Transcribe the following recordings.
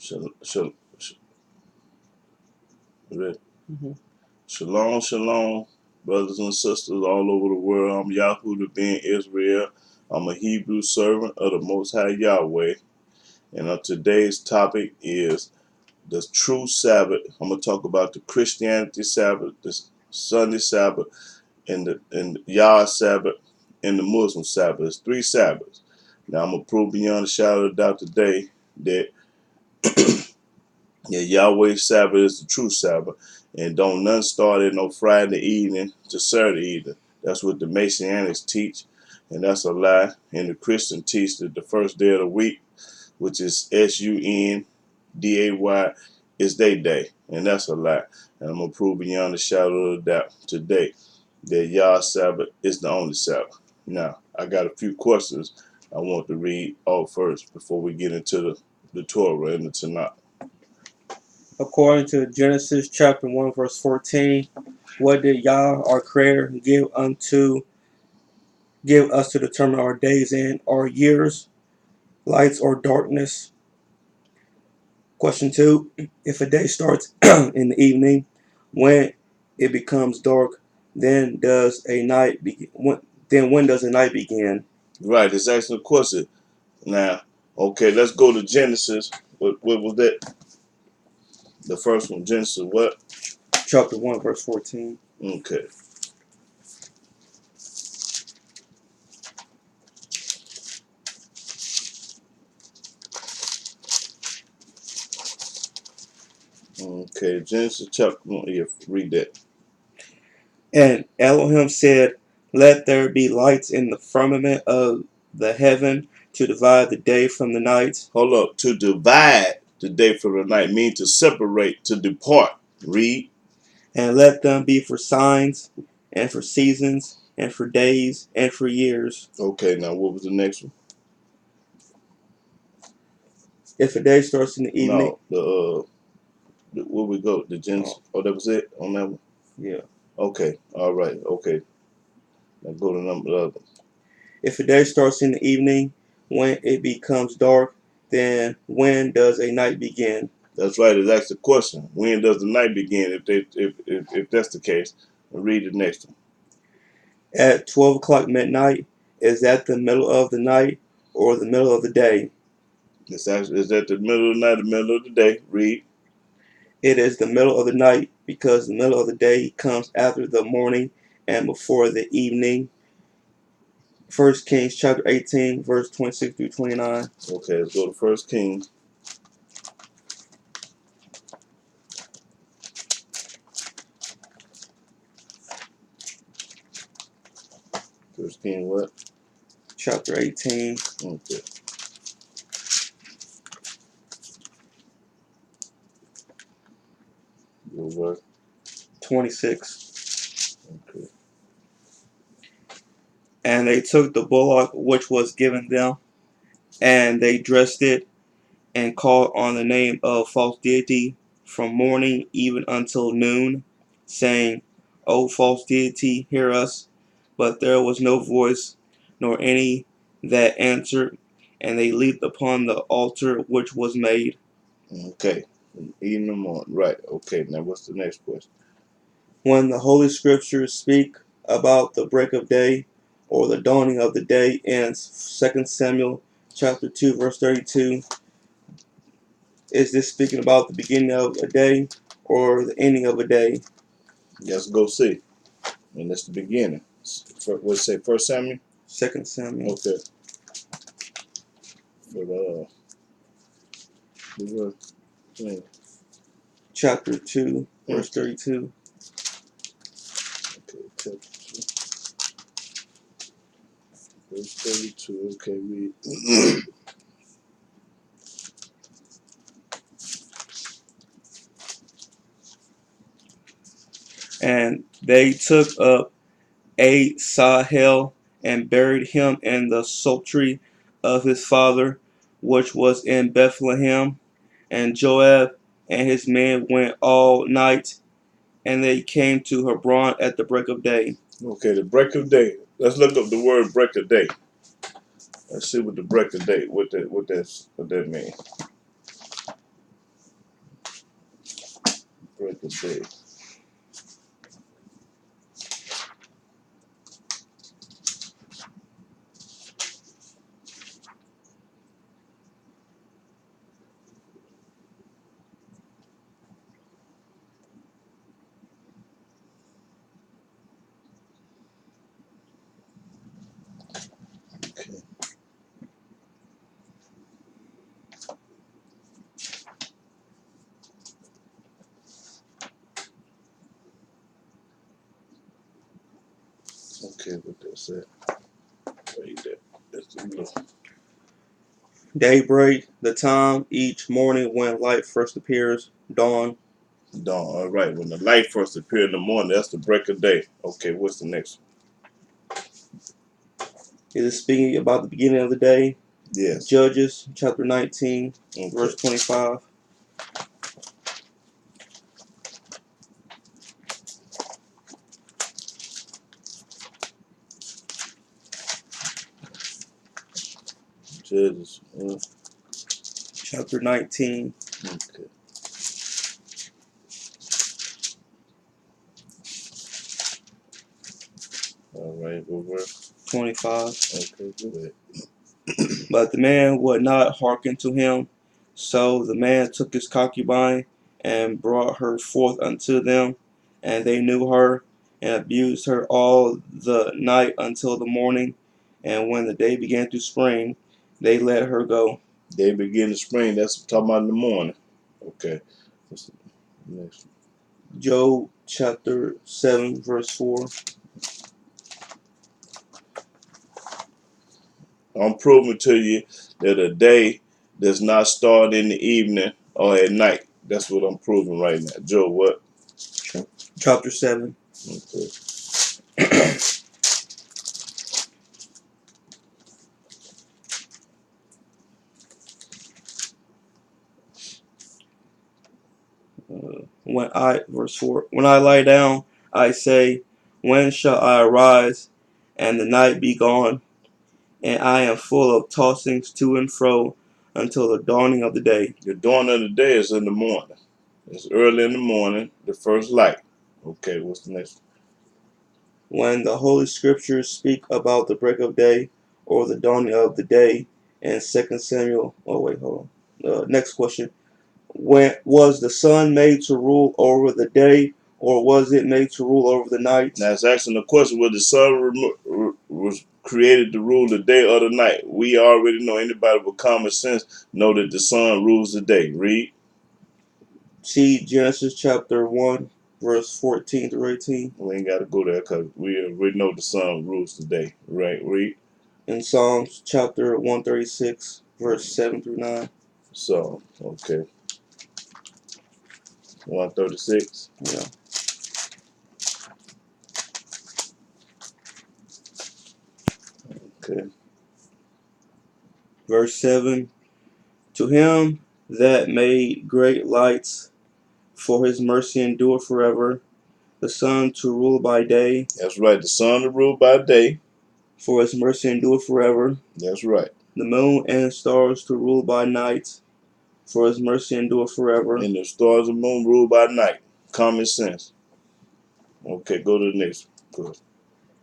Shalom, shalom, brothers and sisters all over the world. I'm Yahweh ben Israel. I'm a Hebrew servant of the Most High Yahweh. And today's topic is the true Sabbath. I'm going to talk about the Christianity Sabbath, the Sunday Sabbath, and the Yah Sabbath, and the Muslim Sabbath. It's 3 Sabbaths. Now, I'm going to prove beyond a shadow of a doubt today that Yahweh's Sabbath is the true Sabbath. And don't none start at no Friday evening to Saturday evening. That's what the Messianics teach. And that's a lie. And the Christian teach that the first day of the week, which is Sunday, is their day. And that's a lie. And I'm going to prove beyond a shadow of a doubt today that Yah's Sabbath is the only Sabbath. Now, I got a few questions I want to read off first before we get into the Torah and the Tanakh. According to Genesis chapter 1 verse 14, what did Yah, our Creator, give us to determine our days and our years, lights or darkness? Question 2, if a day starts in the evening, when it becomes dark, then does a night begin? When does a night begin? Right, it's asking a question. Now, okay, let's go to Genesis. What was that? The first one, Genesis what? Chapter 1 verse 14. Okay. Okay, Genesis chapter 1. Yeah, read that. And Elohim said, let there be lights in the firmament of the heaven to divide the day from the night. Hold up. To divide the day from the night means to separate, to depart. Read. And let them be for signs, and for seasons, and for days, and for years. Okay, now what was the next one? If a day starts in the evening. No, where we go? The Genesis. Oh, that was it on that one? Yeah. Okay, all right, okay. Now go to number 11. If a day starts in the evening, when it becomes dark, then when does a night begin? That's right. It's actually the question. When does the night begin? If that's the case, read the next one. At 12 o'clock midnight, is that the middle of the night or the middle of the day? It's actually, is that the middle of the night, the middle of the day? Read. It is the middle of the night because the middle of the day comes after the morning and before the evening. 1 Kings chapter 18, verse 26 through 29. Okay, let's go to 1 Kings. First King what? Chapter 18. Okay. Verse 26. Okay. And they took the bullock which was given them, and they dressed it, and called on the name of false deity from morning even until noon, saying, O false deity, hear us. But there was no voice, nor any that answered, and they leaped upon the altar which was made. Okay. Eating them on. Right. Okay. Now what's the next question? When the Holy Scriptures speak about the break of day or the dawning of the day in 2 Samuel chapter 2 verse 32, is this speaking about the beginning of a day or the ending of a day? Let's go see. And that's the beginning. What's it say? 1 Samuel? 2 Samuel. Okay. For Chapter 2 verse 32. Okay. Chapter 2. Verse 32. Okay, read. And they took up Asahel and buried him in the sepulchre of his father, which was in Bethlehem. And Joab and his men went all night, and they came to Hebron at the break of day. Okay, the break of day. Let's look up the word break of day. Let's see what the break of day, what that means. break of day. Okay. Okay, what that's it. Right there. That's the blue. Daybreak, the time each morning when light first appears. Dawn. Dawn. All right. When the light first appeared in the morning, that's the break of day. Okay, what's the next Is it speaking about the beginning of the day? one? Yes. Judges chapter 19, Okay. verse 25. Judges. Chapter 19, Okay. All right. What verse? 25. Okay, go ahead. But the man would not hearken to him. So the man took his concubine and brought her forth unto them, and they knew her and abused her all the night until the morning. And when the day began to spring, they let her go. Day begin to spring. That's talking about in the morning. Okay. What's the next Job chapter 7, verse 4. one? I'm proving to you that a day does not start in the evening or at night. That's what I'm proving right now. Joe, what? Chapter 7. Okay. Verse 4. When I lie down, I say, when shall I arise and the night be gone? And I am full of tossings to and fro until the dawning of the day. The dawn of the day is in the morning. It's early in the morning, the first light. Okay, what's the next When the Holy Scriptures speak about the break of day or the dawning of the day in 2 Samuel. Oh, wait, hold on. Next question. When was the sun made to rule over the day, or was it made to rule over the night? Now it's asking the question: was the sun was created to rule the day or the night? We already know. Anybody with common sense know that the sun rules the day. Read. See Genesis chapter 1, verse 14 through 18. We ain't got to go there because we know the sun rules the day. Right? Read. In Psalms chapter 136, verse 7 through 9. So okay, 136. Yeah. Okay. Verse 7. To him that made great lights, for his mercy endureth forever. The sun to rule by day, That's right. The sun to rule by day. for his mercy endureth forever. That's right. The moon and stars to rule by night, for his mercy endureth forever. And the stars and moon rule by night. Common sense. Okay, go to the next. Good.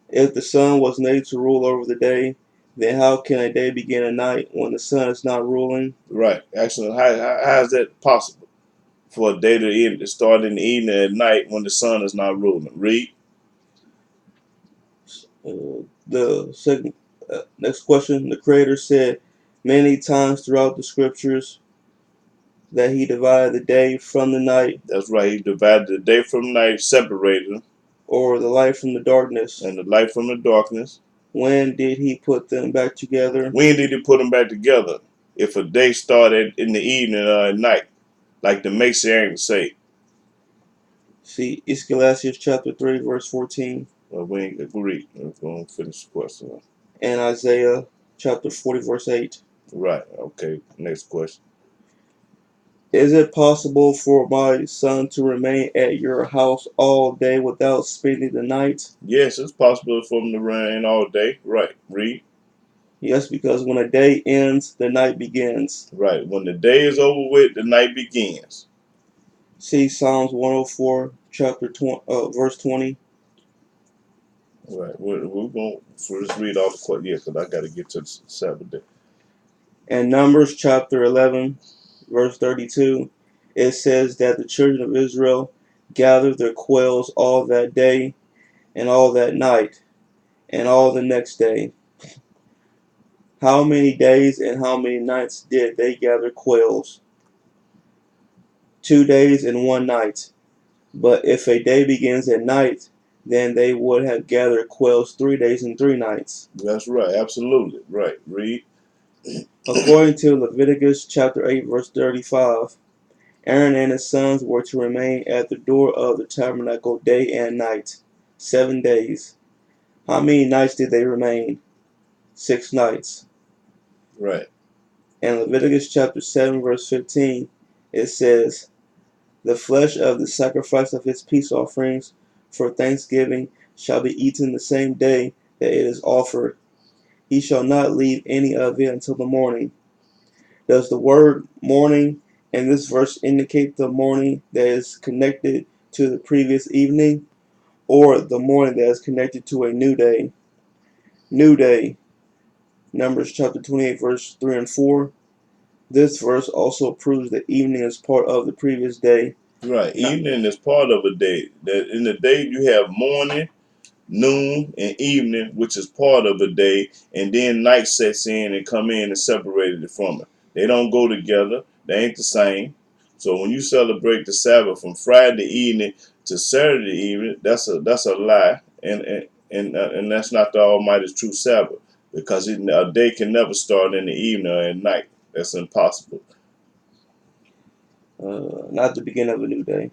If the sun was made to rule over the day, then how can a day begin at night when the sun is not ruling? Right. Actually, how is that possible for a day to start in the evening at night when the sun is not ruling? Read. The second next question. The Creator said many times throughout the scriptures that he divided the day from the night, That's right. He divided the day from night, separated them, or the light from the darkness. and the light from the darkness. When did he put them back together? When did he put them back together? If a day started in the evening or at night, like the Messianics say. See Ecclesiastes chapter 3, verse 14, Well, we ain't agree. We're going to finish the question. and Isaiah chapter 40, verse 8. Right. Okay. Next question. Is it possible for my son to remain at your house all day without spending the night? Yes, it's possible for them to rain all day. Right. Read. Yes, because when a day ends, the night begins. Right. When the day is over with, the night begins. See Psalms 104, chapter 20, verse 20. Right. We're going to first read all the questions. Yeah, because I got to get to the Sabbath day. And Numbers chapter 11, verse 32. It says that the children of Israel gathered their quails all that day and all that night and all the next day. How many days and how many nights did they gather quails? 2 days and one night. But if a day begins at night, then they would have gathered quails 3 days and 3 nights. That's right. Absolutely. Right. Read. According to Leviticus chapter 8, verse 35, Aaron and his sons were to remain at the door of the tabernacle day and night, 7 days. How many nights did they remain? 6 nights. Right. In Leviticus chapter 7, verse 15, it says, the flesh of the sacrifice of his peace offerings for thanksgiving shall be eaten the same day that it is offered. He shall not leave any of it until the morning. Does the word morning in this verse indicate the morning that is connected to the previous evening, or the morning that is connected to a new day? New day. Numbers chapter 28, verse 3 and 4. This verse also proves that evening is part of the previous day. Right. Not Evening is part of a day. That in the day you have morning, noon, and evening, which is part of a day, and then night sets in and come in and separated it from it. They don't go together. They ain't the same. So when you celebrate the Sabbath from Friday evening to Saturday evening, that's a lie, and that's not the Almighty's true Sabbath, because a day can never start in the evening or at night. That's impossible. not the beginning of a new day.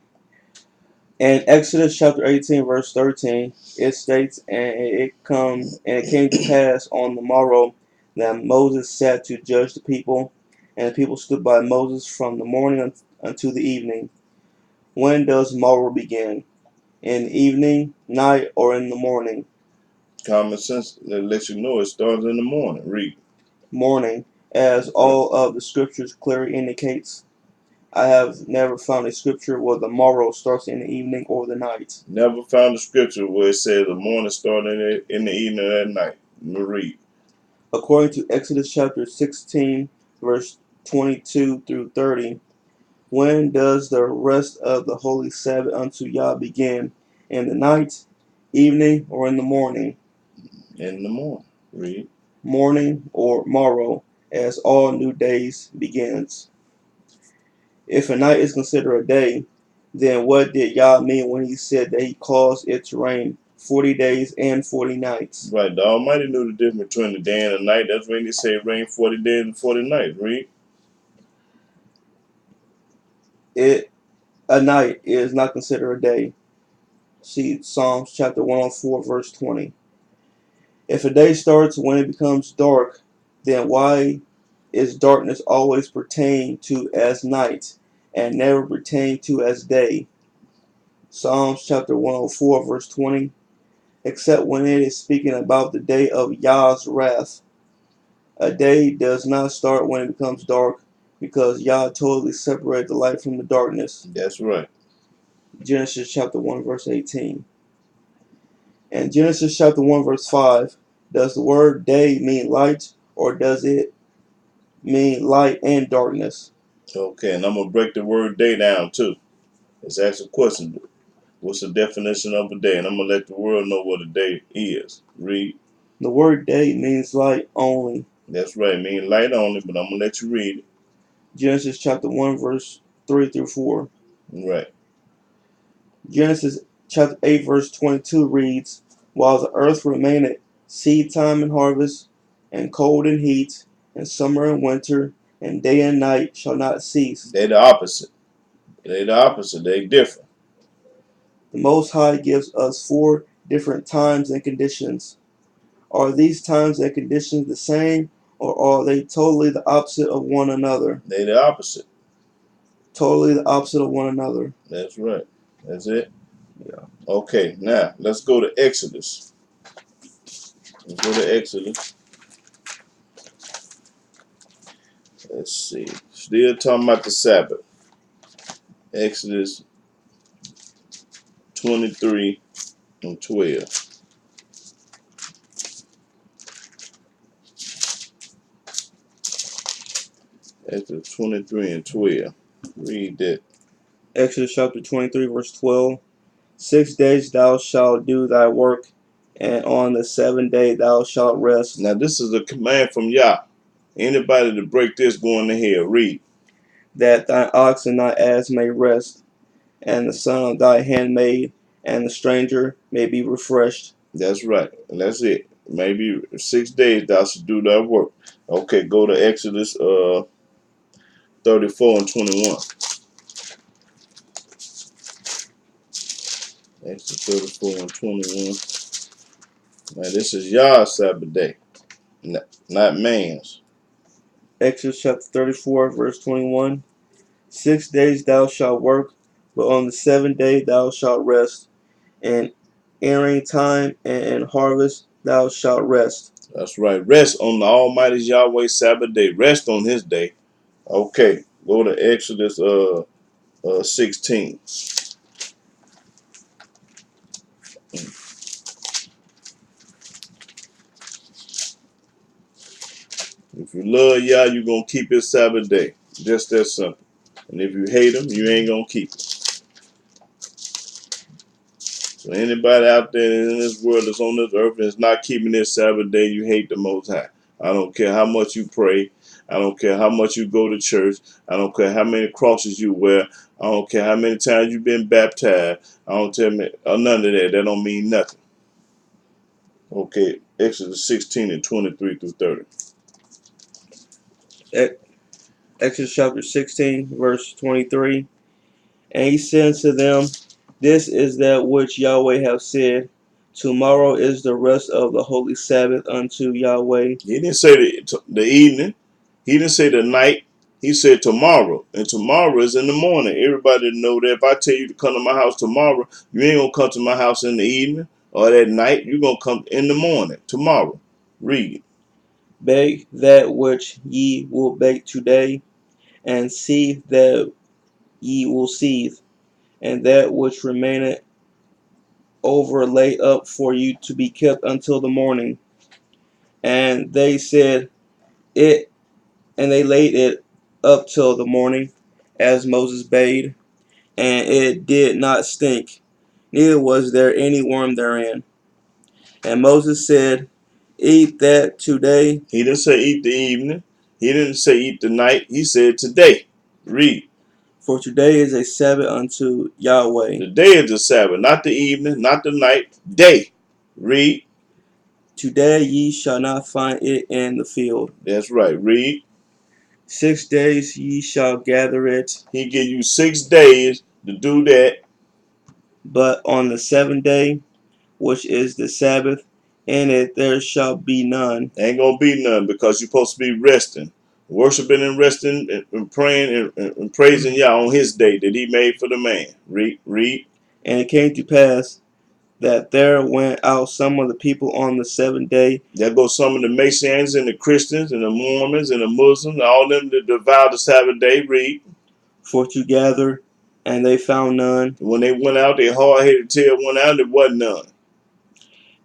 In Exodus chapter 18, verse 13, it states, and it came to pass on the morrow that Moses sat to judge the people, and the people stood by Moses from the morning unto the evening. When does morrow begin? In the evening, night, or in the morning? Common sense lets you know it starts in the morning. Read. Morning, as all of the scriptures clearly indicates. I have never found a scripture where the morrow starts in the evening or the night. Never found a scripture where it says the morning starting in the evening and at night. Read. According to Exodus chapter 16, verse 22 through 30, when does the rest of the holy Sabbath unto Yah begin? In the night, evening, or in the morning? In the morning. Read. Morning or morrow, as all new days begins. If a night is considered a day, then what did Yah mean when he said that he caused it to rain 40 days and 40 nights? Right. The Almighty knew the difference between the day and the night. That's when they say rain 40 days and 40 nights. Read. It A night is not considered a day. See Psalms chapter 104, verse 20. If a day starts when it becomes dark, then why is darkness always pertained to as night and never pertained to as day? Psalms chapter 104, verse 20. Except when it is speaking about the day of Yah's wrath. A day does not start when it becomes dark, because Yah totally separated the light from the darkness. That's right. Genesis chapter 1, verse 18. In Genesis chapter 1, verse 5, does the word day mean light, or does it mean light and darkness? Okay, and I'm going to break the word day down too. Let's ask a question. What's the definition of a day? And I'm going to let the world know what a day is. Read. The word day means light only. That's right. It means light only, but I'm going to let you read it. Genesis chapter 1, verse 3 through 4. Right. Genesis chapter 8, verse 22 reads, while the earth remaineth, seed time and harvest, and cold and heat, and summer and winter, and day and night shall not cease. They're the opposite. They're the opposite. They're different. The Most High gives us 4 different times and conditions. Are these times and conditions the same, or are they totally the opposite of one another? They're the opposite. Totally the opposite of one another. That's right. That's it. Yeah. Okay, now let's go to Exodus. Let's go to Exodus. Let's see. Still talking about the Sabbath. Exodus 23 and 12. Exodus 23 and 12. Read that. Exodus chapter 23, verse 12. 6 days thou shalt do thy work, and on the seventh day thou shalt rest. Now this is a command from Yah. Anybody to break this going to hell. Read. That thine ox and thy ass may rest, and the son of thy handmaid, and the stranger may be refreshed. That's right. And that's it. Maybe 6 days thou should do thy work. Okay, go to Exodus 34 and 21. Exodus 34 and 21. Now this is Yah's Sabbath day, not man's. Exodus chapter 34, verse 21. 6 days thou shalt work, but on the seventh day thou shalt rest. And airing time and in harvest thou shalt rest. That's right. Rest on the Almighty Yahweh Sabbath day. Rest on his day. Okay, go to Exodus 16. If you love Yah, you're going to keep his Sabbath day. Just that simple. And if you hate him, you ain't going to keep it. So anybody out there in this world that's on this earth and is not keeping this Sabbath day, you hate the Most High. I don't care how much you pray. I don't care how much you go to church. I don't care how many crosses you wear. I don't care how many times you've been baptized. I don't tell me none of that. That don't mean nothing. Okay, Exodus 16 and 23 through 30. Exodus chapter 16, verse 23. And he said unto them, This is that which Yahweh hath said. Tomorrow is the rest of the holy Sabbath unto Yahweh. He didn't say the evening. He didn't say the night. He said tomorrow. And tomorrow is in the morning. Everybody know that if I tell you to come to my house tomorrow, you ain't going to come to my house in the evening or that night. You're going to come in the morning, tomorrow. Read it. Bake that which ye will bake today, and seethe that ye will seethe, and that which remaineth over lay up for you to be kept until the morning. And they said it, and they laid it up till the morning, as Moses bade, and it did not stink, neither was there any worm therein. And Moses said, Eat that today. He didn't say eat the evening. He didn't say eat the night. He said today. Read. For today is a Sabbath unto Yahweh. The day is the Sabbath, not the evening, not the night. Day. Read. Today ye shall not find it in the field. That's right. Read. 6 days ye shall gather it. He give you 6 days to do that. But on the seventh day, which is the Sabbath, in it there shall be none. Ain't gonna be none because you're supposed to be resting, worshiping and resting and praying and praising Yah on his day that he made for the man. Read. And it came to pass that there went out some of the people on the seventh day. There go some of the Messianics and the Christians and the Mormons and the Muslims, all them that devour the Sabbath day. Read. For to gather, and they found none. When they went out, their hard-headed tail went out, there wasn't none.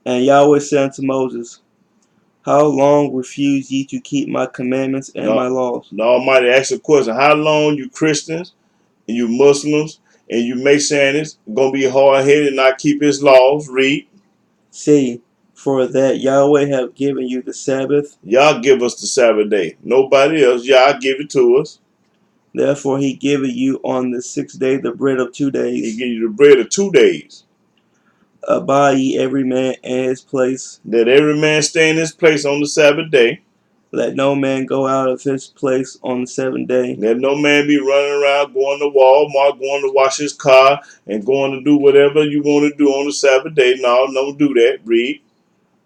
And Yahweh said unto Moses, How long refuse ye to keep my commandments and my laws? The Almighty asked a question: how long you Christians and you Muslims and you Messianics gonna be hard-headed and not keep his laws? Read. See, for that Yahweh have given you the Sabbath. Y'all give us the Sabbath day. Nobody else. Y'all give it to us. Therefore he giveth you on the sixth day the bread of 2 days. He give you the bread of 2 days. Abide ye every man in his place. Let every man stay in his place on the Sabbath day. Let no man go out of his place on the seventh day. Let no man be running around going to Walmart, going to wash his car, and going to do whatever you want to do on the Sabbath day. No, don't do that. Read.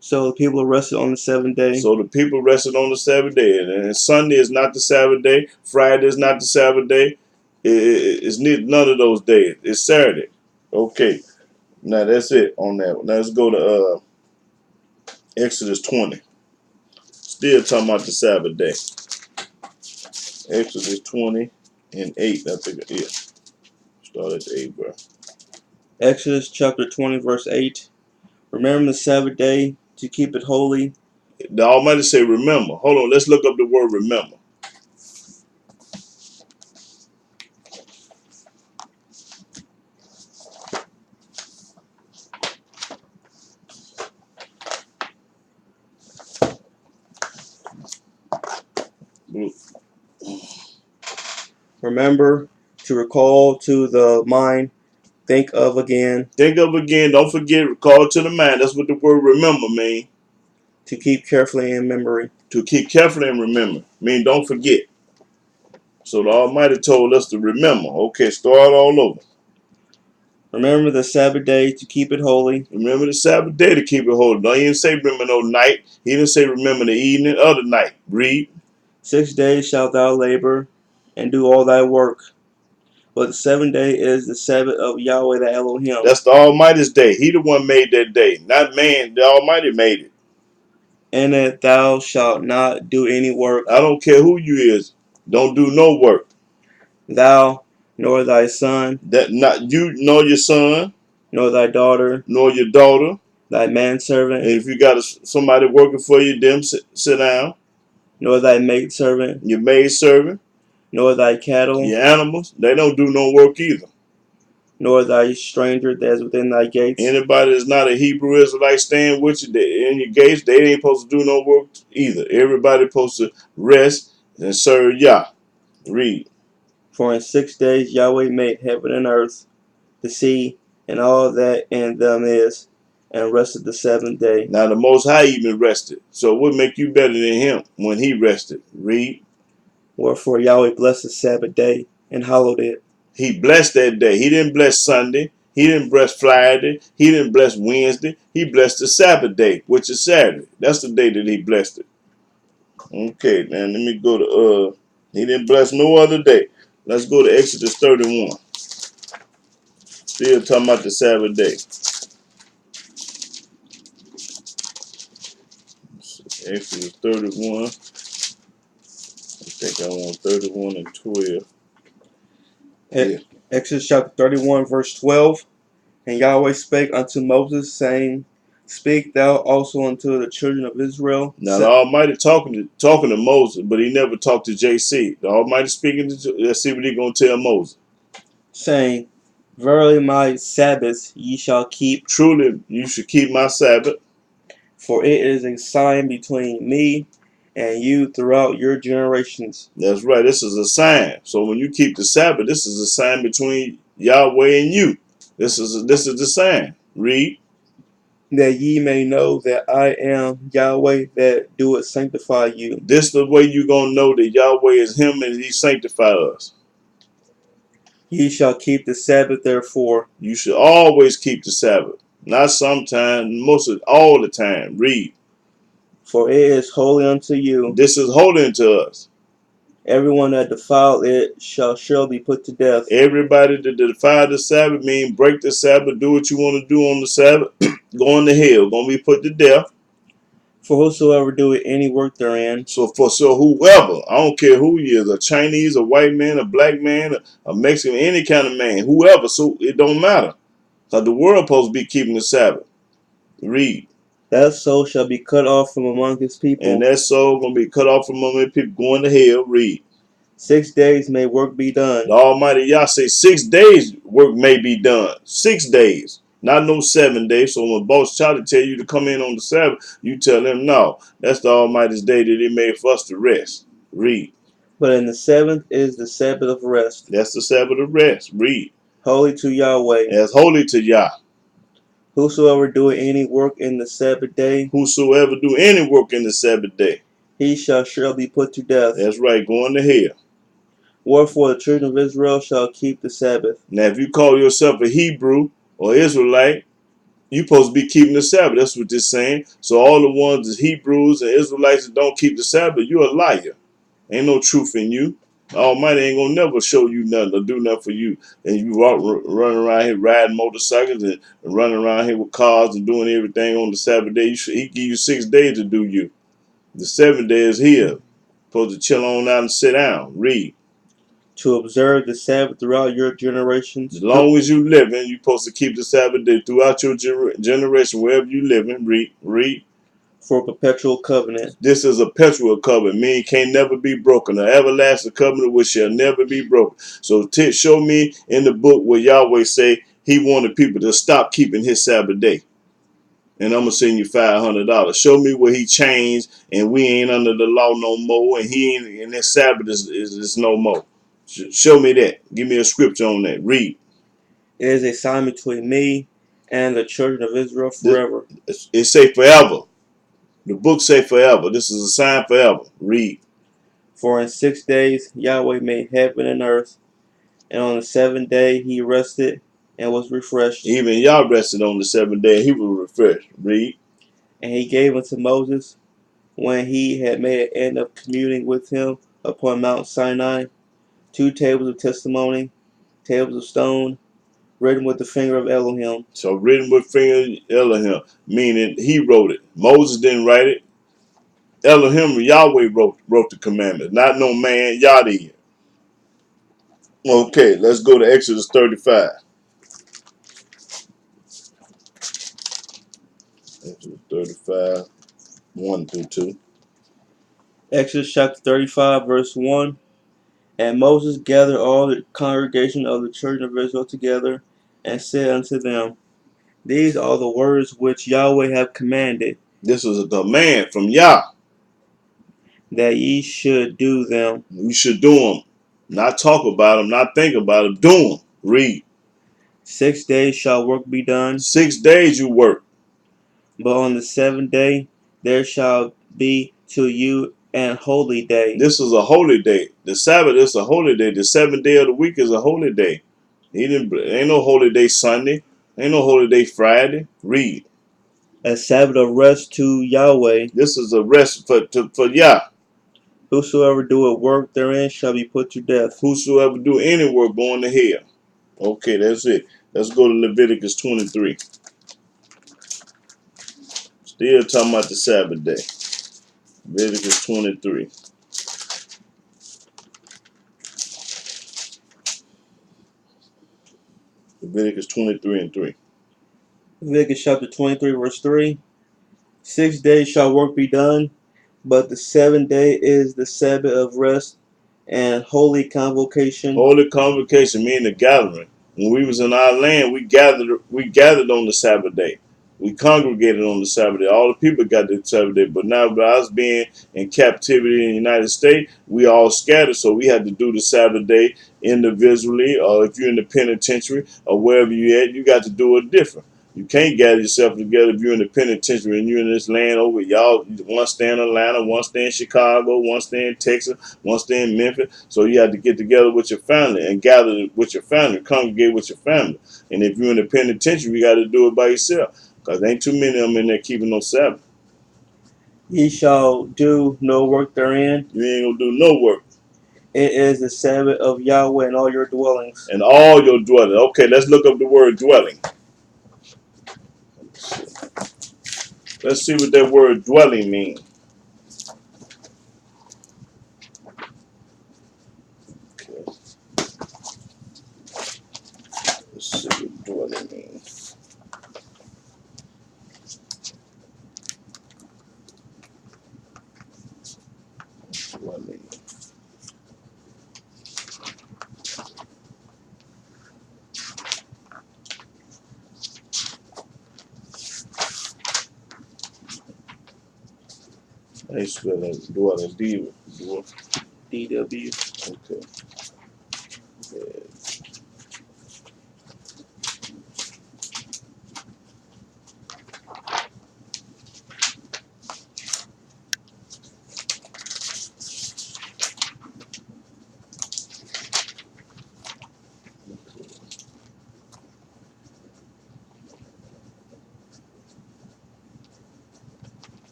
So the people rested on the seventh day. So the people rested on the Sabbath day. And Sunday is not the Sabbath day. Friday is not the Sabbath day. It's none of those days. It's Saturday. Okay. Now that's it on that. Now let's go to Exodus 20. Still talking about the Sabbath day. Exodus 20 and 8, I think it is. Start at the 8th verse. Exodus chapter 20, verse 8. Remember the Sabbath day to keep it holy. The Almighty say, remember. Hold on, let's look up the word remember. Remember, to recall to the mind, think of again. Think of again, don't forget, recall to the mind. That's what the word remember mean. To keep carefully in memory. To keep carefully and remember. Mean don't forget. So the Almighty told us to remember. Okay, start all over. Remember the Sabbath day to keep it holy. Remember the Sabbath day to keep it holy. No, he didn't say remember no night. He didn't say remember the evening or the night. Read. 6 days shalt thou labor and do all thy work. But the 7th day is the Sabbath of Yahweh the Elohim. That's the Almighty's day. He the one made that day. Not man. The Almighty made it. In it thou shalt not do any work. I don't care who you is. Don't do no work. Thou, nor thy son, That not you, nor your son, nor thy daughter, nor your daughter. thy manservant, And if you got somebody working for you, them sit down. nor thy maidservant, Your maid servant, nor thy cattle, your animals, they don't do no work either. nor thy stranger that is within thy gates. Anybody that's not a Hebrew Israelite staying with you in your gates, they ain't supposed to do no work either. Everybody supposed to rest and serve Yah. Read. For in 6 days Yahweh made heaven and earth, the sea, and all that in them is, and rested the 7th day. Now the Most High even rested. So what make you better than him when he rested? Read. Wherefore Yahweh blessed the Sabbath day and hallowed it. He blessed that day. He didn't bless Sunday. He didn't bless Friday. He didn't bless Wednesday. He blessed the Sabbath day, which is Saturday. That's the day that he blessed it. Okay, now let me go to he didn't bless no other day. Let's go to Exodus 31. Still talking about the Sabbath day. Exodus 31. I think I want 31 and 12. Yeah. Exodus chapter 31, verse 12. And Yahweh spake unto Moses, saying, Speak thou also unto the children of Israel. Now the Almighty talking to Moses, but he never talked to JC. The Almighty speaking to, let's see what he gonna tell Moses. Saying, Verily my Sabbaths ye shall keep. Truly you should keep my Sabbath. For it is a sign between me and you throughout your generations. That's right. This is a sign. So when you keep the Sabbath, this is a sign between Yahweh and you. This is the sign. Read. That ye may know that I am Yahweh that doeth sanctify you. This is the way you're gonna know that Yahweh is him and he sanctify us. Ye shall keep the Sabbath therefore. You should always keep the Sabbath. Not sometimes, most of all the time. Read. For it is holy unto you. This is holy unto us. Everyone that defile it shall surely be put to death. Everybody that defy the Sabbath, mean break the Sabbath, do what you want to do on the Sabbath, going to hell, gonna be put to death. For whosoever doeth any work therein. So whoever, I don't care who he is, a Chinese, a white man, a black man, a Mexican, any kind of man, whoever, so it don't matter. Because the world supposed to be keeping the Sabbath. Read. That soul shall be cut off from among his people. And that soul gonna be cut off from among people going to hell. Read. 6 days may work be done. The Almighty Yah say 6 days work may be done. 6 days. Not no 7 days. So when boss try to tell you to come in on the Sabbath, you tell him no. That's the Almighty's day that he made for us to rest. Read. But in the 7th is the Sabbath of rest. That's the Sabbath of rest. Read. Holy to Yahweh. That's holy to Yah. Whosoever doeth any work in the Sabbath day. Whosoever do any work in the Sabbath day. He shall surely be put to death. That's right, going to hell. Wherefore the children of Israel shall keep the Sabbath. Now if you call yourself a Hebrew or Israelite, you supposed to be keeping the Sabbath. That's what they're saying. So all the ones that's Hebrews and Israelites that don't keep the Sabbath, you're a liar. Ain't no truth in you. Almighty ain't gonna never show you nothing or do nothing for you. And you running around here riding motorcycles and running around here with cars and doing everything on the Sabbath day. He give you 6 days to do you. The 7th day is here. Supposed to chill on out and sit down. Read. to observe the Sabbath throughout your generations. As long as you living, you're supposed to keep the Sabbath day throughout your generation, wherever you living. Read. For a perpetual covenant. This is a perpetual covenant, meaning can't never be broken. An everlasting covenant which shall never be broken. So show me in the book where Yahweh say he wanted people to stop keeping his Sabbath day. And I'm gonna send you $500. Show me where he changed and we ain't under the law no more, and he ain't, and this Sabbath is no more. Show me that. Give me a scripture on that. Read. It is a sign between me and the children of Israel forever. It say forever. The book say forever. This is a sign forever. Read. For in 6 days Yahweh made heaven and earth, and on the seventh day he rested and was refreshed. Even Yah rested on the seventh day and he was refreshed. Read. And he gave unto Moses, when he had made an end of communing with him upon Mount Sinai, 2 tables of testimony, tables of stone, written with the finger of Elohim. So written with finger Elohim, meaning he wrote it. Moses didn't write it. Elohim, Yahweh wrote the commandments, not no man, Yah did. Okay, let's go to Exodus 35. Exodus 35, 1 through 2. Exodus chapter 35, verse 1. And Moses gathered all the congregation of the children of Israel together, and said unto them, These are the words which Yahweh hath commanded, This was a command from Yah. that ye should do them. You should do them. Not talk about them, not think about them. Do them. Read. 6 days shall work be done, 6 days you work. but on the seventh day there shall be to you an holy day. This is a holy day. The Sabbath is a holy day. The seventh day of the week is a holy day. Ain't no holy day Sunday. Ain't no holy day Friday. Read. A Sabbath of rest to Yahweh. This is a rest for Yah. Whosoever doeth work therein shall be put to death. Whosoever do any work going to hell. Okay, that's it. Let's go to Leviticus 23. Still talking about the Sabbath day. Leviticus 23. Leviticus 23 and 3. Leviticus chapter 23, verse 3. 6 days shall work be done, but the seventh day is the Sabbath of rest and holy convocation. Holy convocation, meaning the gathering. When we was in our land, we gathered on the Sabbath day. We congregated on the Sabbath day. All the people got the Sabbath day. But now by us being in captivity in the United States, we all scattered. So we had to do the Sabbath day individually, or if you're in the penitentiary or wherever you at, you got to do it different. You can't gather yourself together if you're in the penitentiary and you're in this land over. Y'all, one stay in Atlanta, one stay in Chicago, one stay in Texas, one stay in Memphis. So you have to get together with your family and gather with your family, congregate with your family. And if you're in the penitentiary, you got to do it by yourself. Because ain't too many of them in there keeping no Sabbath. Ye shall do no work therein. You ain't going to do no work. It is the Sabbath of Yahweh in all your dwellings. And all your dwelling. Okay, let's look up the word dwelling. Let's see what that word dwelling means. Okay. Let's see what dwelling means. Dwelling. I spell it dwelling. DW. Okay. Yeah.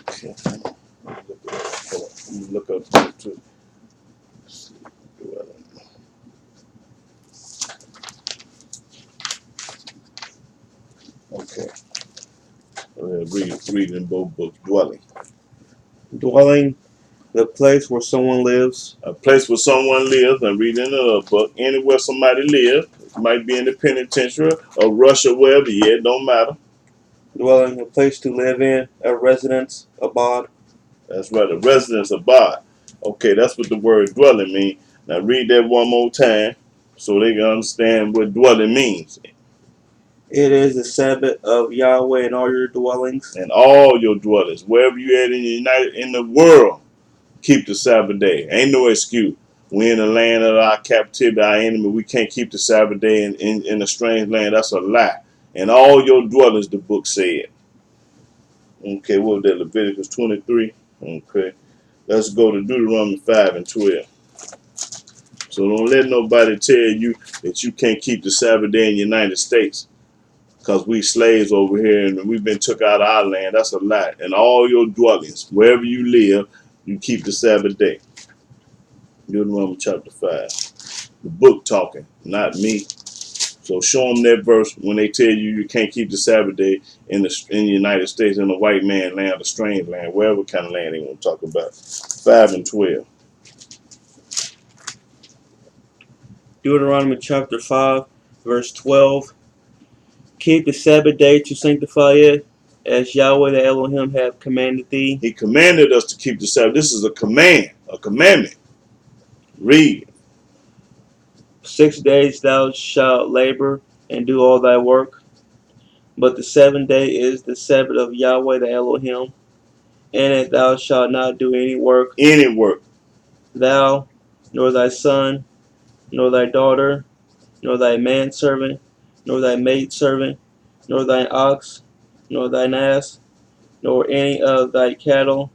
Okay. Look up to dwelling. Okay. Read in both books. Dwelling. Dwelling The place where someone lives. A place where someone lives. I'm reading another book. Anywhere somebody lives. Might be in the penitentiary or Russia, wherever. Yeah, it don't matter. Dwelling, a place to live in, a residence, abode. That's right, a residence abide. Okay, that's what the word dwelling means. Now read that one more time so they can understand what dwelling means. It is the Sabbath of Yahweh in all your dwellings. And all your dwellings, wherever you at in the world, keep the Sabbath day. Ain't no excuse. We in the land of our captivity, our enemy. We can't keep the Sabbath day in a strange land. That's a lie. And all your dwellings, the book said. Okay, what was that? Leviticus 23. Okay. Let's go to Deuteronomy 5 and 12. So don't let nobody tell you that you can't keep the Sabbath day in the United States because we slaves over here and we've been took out of our land. That's a lie. And all your dwellings, wherever you live, you keep the Sabbath day. Deuteronomy chapter 5. The book talking, not me. So show them that verse when they tell you you can't keep the Sabbath day in the United States, in the white man land, a strange land, wherever kind of land they want to talk about. 5 and 12. Deuteronomy chapter 5, verse 12. Keep the Sabbath day to sanctify it, as Yahweh the Elohim hath commanded thee. He commanded us to keep the Sabbath. This is a command, a commandment. Read. 6 days thou shalt labor and do all thy work, but the 7th day is the Sabbath of Yahweh the Elohim. In it thou shalt not do any work. Any work. Thou, nor thy son, nor thy daughter, nor thy manservant, nor thy maidservant, nor thine ox, nor thine ass, nor any of thy cattle,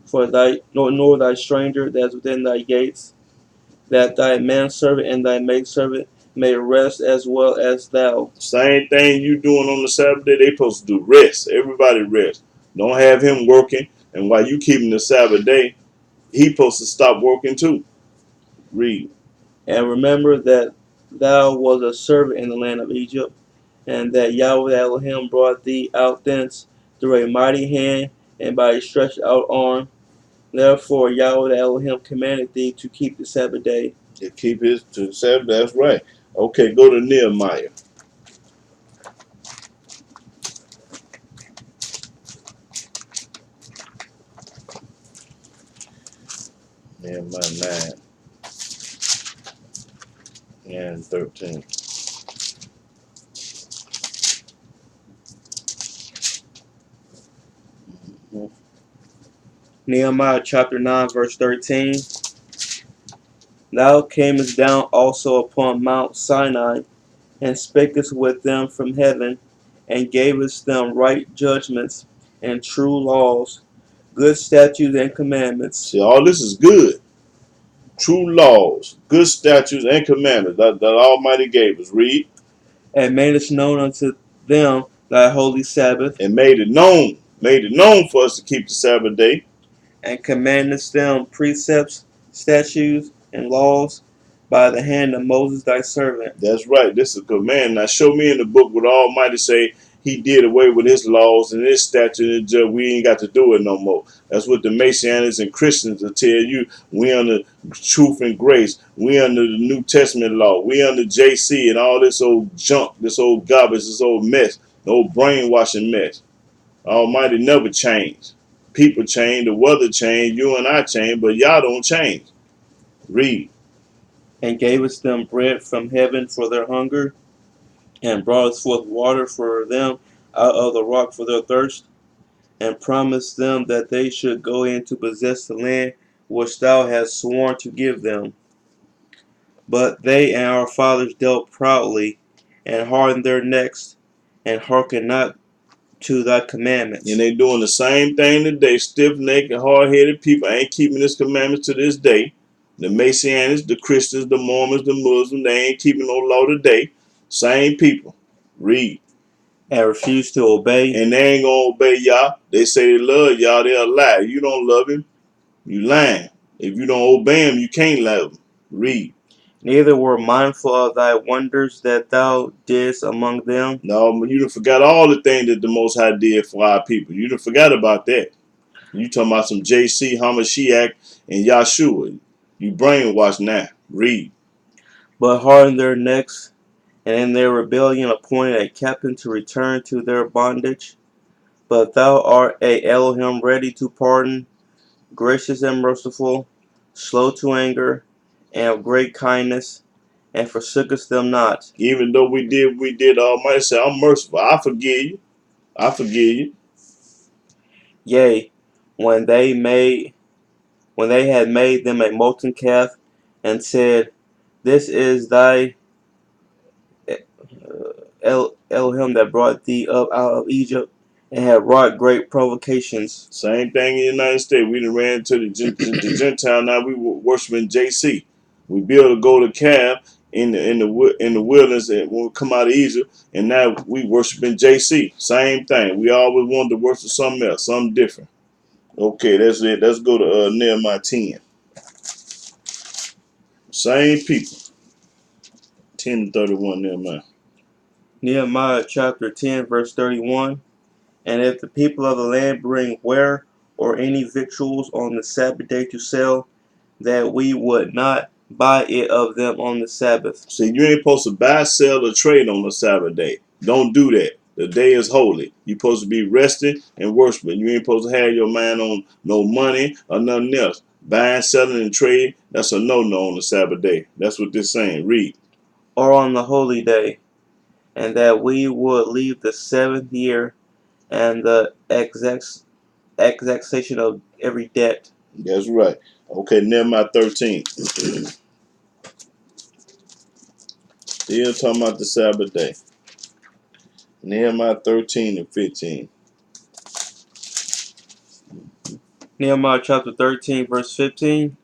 for thy nor thy stranger that is within thy gates, that thy manservant and thy maidservant may rest as well as thou. Same thing you doing on the Sabbath day, they supposed to do rest. Everybody rest. Don't have him working. And while you keeping the Sabbath day, he supposed to stop working too. Read. And remember that thou was a servant in the land of Egypt, and that Yahweh Elohim brought thee out thence through a mighty hand and by a stretched out arm. Therefore Yahweh Elohim commanded thee to keep the Sabbath day. To keep his to the Sabbath, that's right. Okay, go to Nehemiah. Nehemiah 9 and 13. Nehemiah chapter 9 verse 13. Thou camest down also upon Mount Sinai, and spakest with them from heaven, and gavest them right judgments and true laws, good statutes and commandments. See, all this is good. True laws, good statutes, and commandments that Almighty gave us. Read. And madest known unto them thy holy Sabbath, And made it known for us to keep the Sabbath day. and commandest them precepts, statutes, and laws by the hand of Moses thy servant. That's right. This is a command. Now show me in the book what Almighty say he did away with his laws and his statutes. We ain't got to do it no more. That's what the Messianics and Christians will tell you. We under truth and grace. We under the New Testament law. We under JC and all this old junk, this old garbage, this old mess, the old brainwashing mess. Almighty never changed. People change, the weather change, you and I change, but y'all don't change. Read. And gavest them bread from heaven for their hunger, and broughtest forth water for them out of the rock for their thirst, and promised them that they should go in to possess the land which thou hast sworn to give them. But they and our fathers dealt proudly, and hardened their necks, and hearkened not to thy commandments. And they doing the same thing today. Stiff-necked, hard-headed people ain't keeping this commandment to this day. The Messianics, the Christians, the Mormons, the Muslims, they ain't keeping no law today. Same people. Read. And refuse to obey. And they ain't gonna obey y'all. They say they love y'all, they'll lie. You don't love him, you lying. If you don't obey him, you can't love him. Read. Neither were mindful of thy wonders that thou didst among them. No, you done forgot all the things that the Most High did for our people. You done forgot about that. You talking about some JC, Hamashiach, and Yahshua. You brainwashed now. Read. But hardened their necks, and in their rebellion appointed a captain to return to their bondage. But thou art a Elohim ready to pardon, gracious and merciful, slow to anger, and of great kindness, and forsookest them not. Even though we did Almighty say, I'm merciful. I forgive you. I forgive you. Yea, when they had made them a molten calf, and said, This is thy Elohim that brought thee up out of Egypt, and had wrought great provocations. Same thing in the United States. We done ran to the Gentile. Now we were worshiping JC. We built a golden calf in the wilderness when we come out of Egypt, and now we worshiping JC. Same thing. We always wanted to worship something else, something different. Okay, that's it. Let's go to Nehemiah 10. Same people. 10:31 Nehemiah. Nehemiah chapter 10, verse 31. And if the people of the land bring ware or any victuals on the Sabbath day to sell, that we would not buy it of them on the Sabbath. See, you ain't supposed to buy, sell, or trade on the Sabbath day. Don't do that. The day is holy. You're supposed to be resting and worshiping. You ain't supposed to have your mind on no money or nothing else. Buying, selling, and trade, that's a no-no on the Sabbath day. That's what they're saying. Read. Or on the holy day, and that we would leave the seventh year and the exaction of every debt. That's right. Okay, Nehemiah 13. Still talking about the Sabbath day. Nehemiah 13 and 15. Nehemiah chapter 13, verse 15.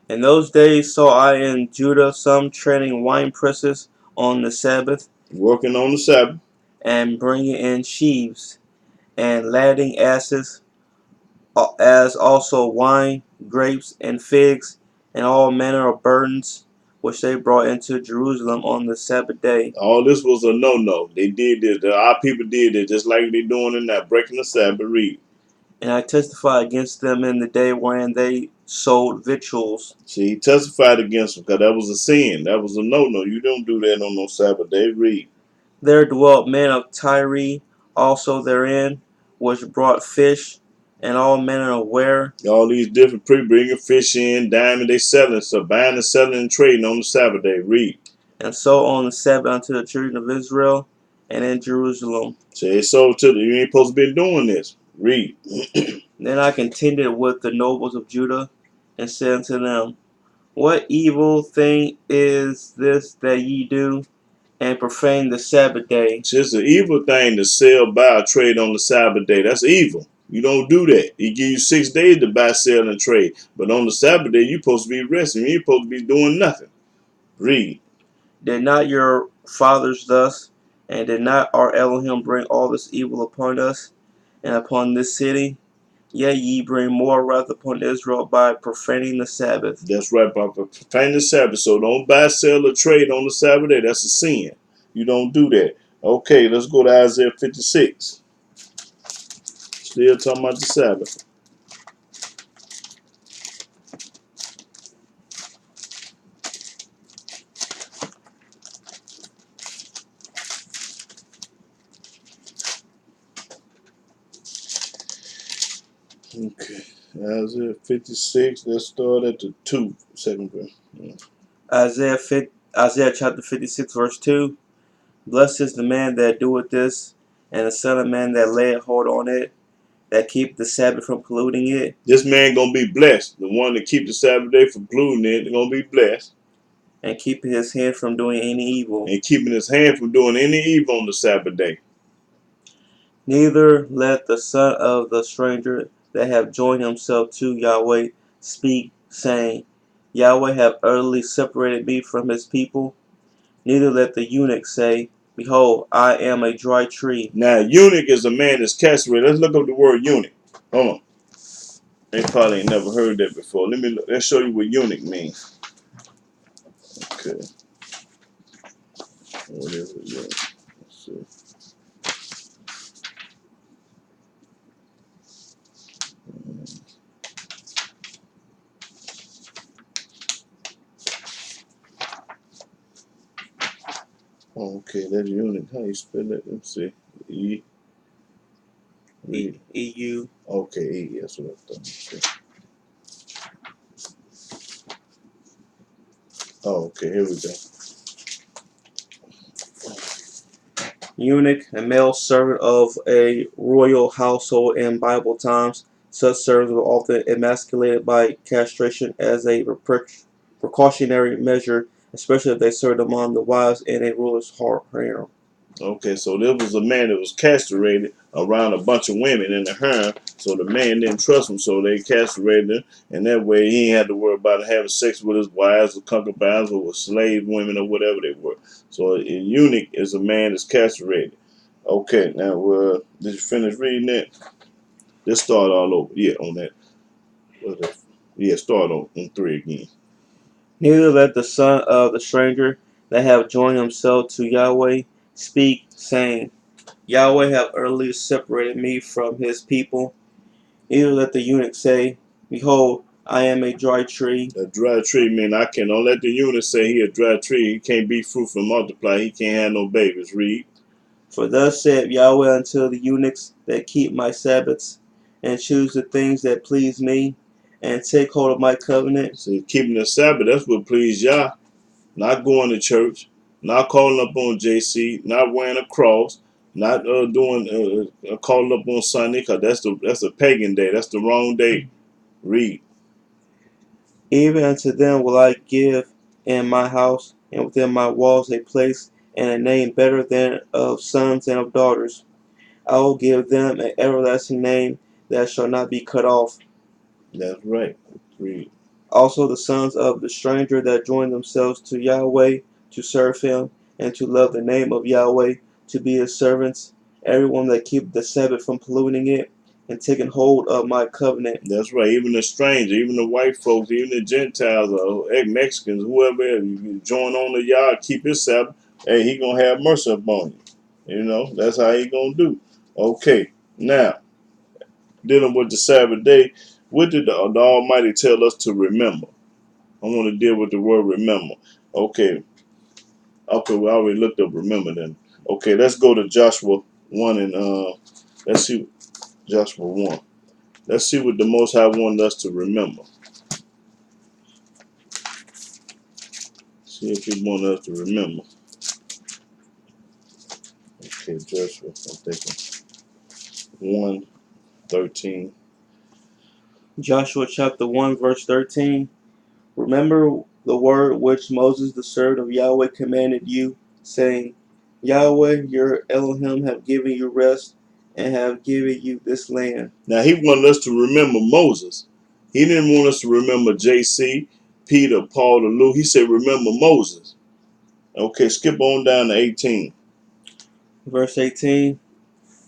In those days saw I in Judah some treading wine presses on the Sabbath, Working on the Sabbath. and bringing in sheaves, and ladding asses, as also wine, grapes, and figs, and all manner of burdens, which they brought into Jerusalem on the Sabbath day. All this was a no-no. They did this. Our people did it just like they doing it now, breaking the Sabbath. Read. And I testify against them in the day wherein they sold victuals. See, he testified against them because that was a sin. That was a no-no. You don't do that on no Sabbath day. Read. There dwelt men of Tyre also therein, which brought fish and all manner of ware. All these different people bringing fish in, diamond, they selling stuff, buying and selling and trading on the Sabbath day. Read. And so on the Sabbath unto the children of Israel, and in Jerusalem. See, they sold to you ain't supposed to be doing this. Read. Then I contended with the nobles of Judah, and said unto them, What evil thing is this that ye do, and profane the Sabbath day? It's just an evil thing to sell, buy, or trade on the Sabbath day. That's evil. You don't do that. He give you 6 days to buy, sell, and trade. But on the Sabbath day, you're supposed to be resting. You ain't supposed to be doing nothing. Read. Did not your fathers thus, and did not our Elohim bring all this evil upon us, and upon this city? Yet ye bring more wrath upon Israel by profaning the Sabbath. That's right, Papa. Profaning the Sabbath. So don't buy, sell, or trade on the Sabbath day. That's a sin. You don't do that. Okay, let's go to Isaiah 56. Still talking about the Sabbath. Okay. Isaiah 56. Let's start at the 2nd verse. Isaiah chapter 56, verse 2. Blessed is the man that doeth this, and the son of man that layeth hold on it, that keep the Sabbath from polluting it, This man gonna be blessed. The one that keep the Sabbath day from polluting it, they're gonna be blessed. and keeping his hand from doing any evil. And keeping his hand from doing any evil on the Sabbath day. Neither let the son of the stranger that have joined himself to Yahweh speak, saying, Yahweh have utterly separated me from his people. Neither let the eunuch say, Behold, I am a dry tree. Now, eunuch is a man that's castrated. Let's look up the word eunuch. Hold on. They probably ain't never heard that before. Let's show you what eunuch means. Okay. What is it? Yeah. Let's see. Okay, that's eunuch. How you spell that? Let's see. E. Read. EU. Okay, E. That's what I thought. Okay. Oh, okay. Here we go. Eunuch, a male servant of a royal household in Bible times. Such servants were often emasculated by castration as a precautionary measure, especially if they served among the wives in a ruler's harem. Okay, so there was a man that was castrated around a bunch of women in the harem, so the man didn't trust him, so they castrated him, and that way he ain't had to worry about having sex with his wives or concubines or with slave women or whatever they were. So a eunuch is a man that's castrated. Okay, now did you finish reading that? Let's start all over. Yeah, on that. Yeah, start on 3 again. Neither let the son of the stranger that have joined himself to Yahweh speak, saying, Yahweh have early separated me from his people. Neither let the eunuch say, Behold, I am a dry tree. A dry tree, man, I can't. Don't let the eunuch say he a dry tree. He can't be fruitful and multiply. He can't have no babies. Read. For thus said Yahweh unto the eunuchs that keep my Sabbaths, and choose the things that please me, and take hold of my covenant. So keeping the Sabbath, that's what please Yah. Not going to church, not calling up on JC, not wearing a cross, not doing calling up on Sunday, because that's a pagan day. That's the wrong day. Read. Even unto them will I give in my house and within my walls a place and a name better than of sons and of daughters. I will give them an everlasting name that shall not be cut off. That's right. Read. Also the sons of the stranger that join themselves to Yahweh to serve him and to love the name of Yahweh, to be his servants, everyone that keep the Sabbath from polluting it and taking hold of my covenant. That's right. Even the stranger, even the white folks, even the Gentiles, or Mexicans, whoever, you join on the Yah, keep his Sabbath. Hey, he gonna have mercy upon you. You know, that's how he gonna do. Okay, now dealing with the Sabbath day, what did the Almighty tell us to remember? I want to deal with the word remember. Okay, okay, we already looked up remember then. Okay, let's go to Joshua 1 and let's see Joshua 1. Let's see what the Most High wanted us to remember. See if he wanted us to remember. Okay, Joshua, I'm thinking 1:13. Joshua chapter 1 verse 13. Remember the word which Moses the servant of Yahweh commanded you, saying, Yahweh your Elohim have given you rest and have given you this land. Now he wanted us to remember Moses. He didn't want us to remember JC, Peter, Paul, or Luke. He said remember Moses. Okay, skip on down to 18. Verse 18.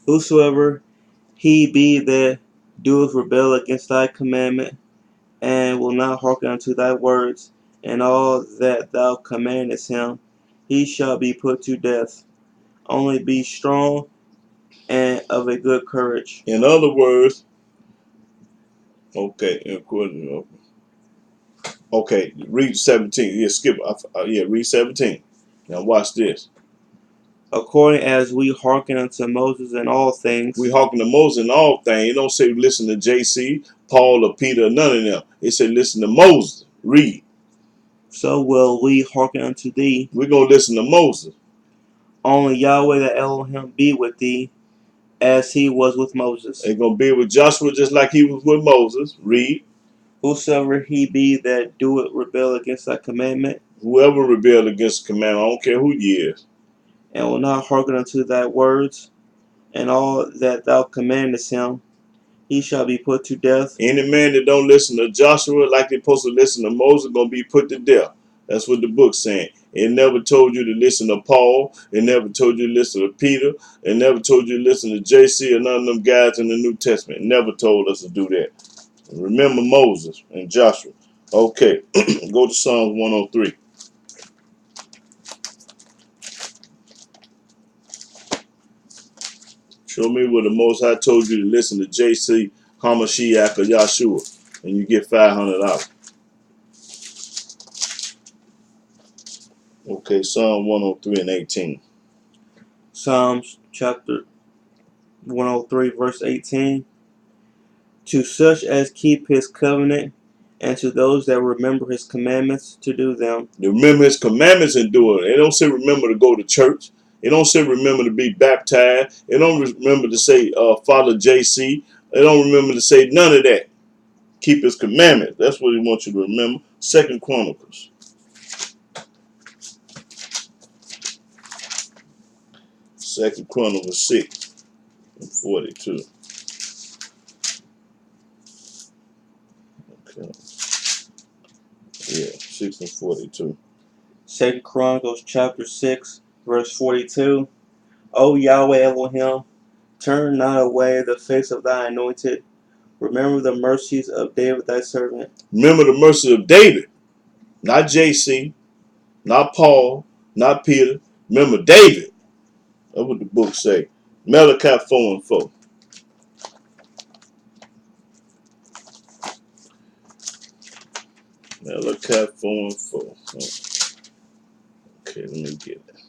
Whosoever he be that doeth rebel against thy commandment, and will not hearken unto thy words, and all that thou commandest him, he shall be put to death. Only be strong and of a good courage. In other words, okay, okay, read 17. Yeah, skip. Yeah, read 17. Now watch this. According as we hearken unto Moses in all We things, hearken to Moses in all things. It don't say listen to JC, Paul, or Peter, or none of them. It said listen to Moses. Read. so will we hearken unto thee. We're going to listen to Moses. Only Yahweh the Elohim be with thee, as he was with Moses. They're going to be with Joshua just like he was with Moses. Read. Whosoever he be that doeth rebel against thy commandment, Whoever rebelled against the commandment, I don't care who he is. and will not hearken unto thy words, and all that thou commandest him, he shall be put to death. Any man that don't listen to Joshua like they're supposed to listen to Moses going to be put to death. That's what the book's saying. It never told you to listen to Paul. It never told you to listen to Peter. It never told you to listen to JC or none of them guys in the New Testament. It never told us to do that. Remember Moses and Joshua. Okay, go to Psalms 103. Show me where the Most High told you to listen to JC, Hamashiach, or Yahshua, and you get $500. Okay, Psalm 103 and 18. Psalms chapter 103, verse 18. To such as keep his covenant, and to those that remember his commandments to do them. To remember his commandments and do it. It don't say remember to go to church. It don't say remember to be baptized. It don't remember to say follow JC. It don't remember to say none of that. Keep his commandments. That's what he wants you to remember. Second Chronicles. Second Chronicles 6 and 42. Okay. Yeah, 6 and 42. 2 Chronicles chapter 6, verse 42. O Yahweh Elohim, turn not away the face of thy anointed. Remember the mercies of David thy servant. Remember the mercy of David, not JC, not Paul, not Peter. Remember David. That's what the book say. Malachi 4 and 4. Malachi 4 and 4. Okay, let me get it.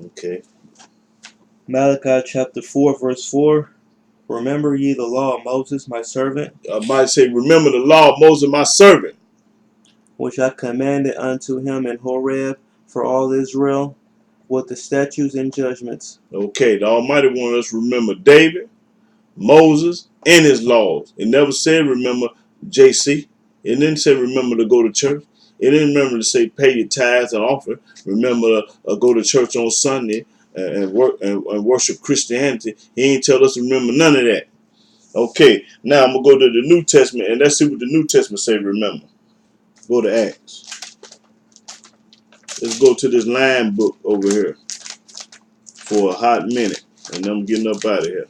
Okay. Malachi chapter 4, verse 4. Remember ye the law of Moses my servant, I might say, remember the law of Moses, my servant. which I commanded unto him in Horeb for all Israel, with the statutes and judgments. Okay, the Almighty wanted us to remember David, Moses, and his laws. It never said remember JC. It didn't say remember to go to church. It didn't remember to say pay your tithes and offer. Remember to go to church on Sunday and work and worship Christianity. He ain't tell us to remember none of that. Okay, now I'm gonna go to the New Testament and let's see what the New Testament say. Remember, go to Acts. Let's go to this line book over here for a hot minute, and I'm getting up out of here.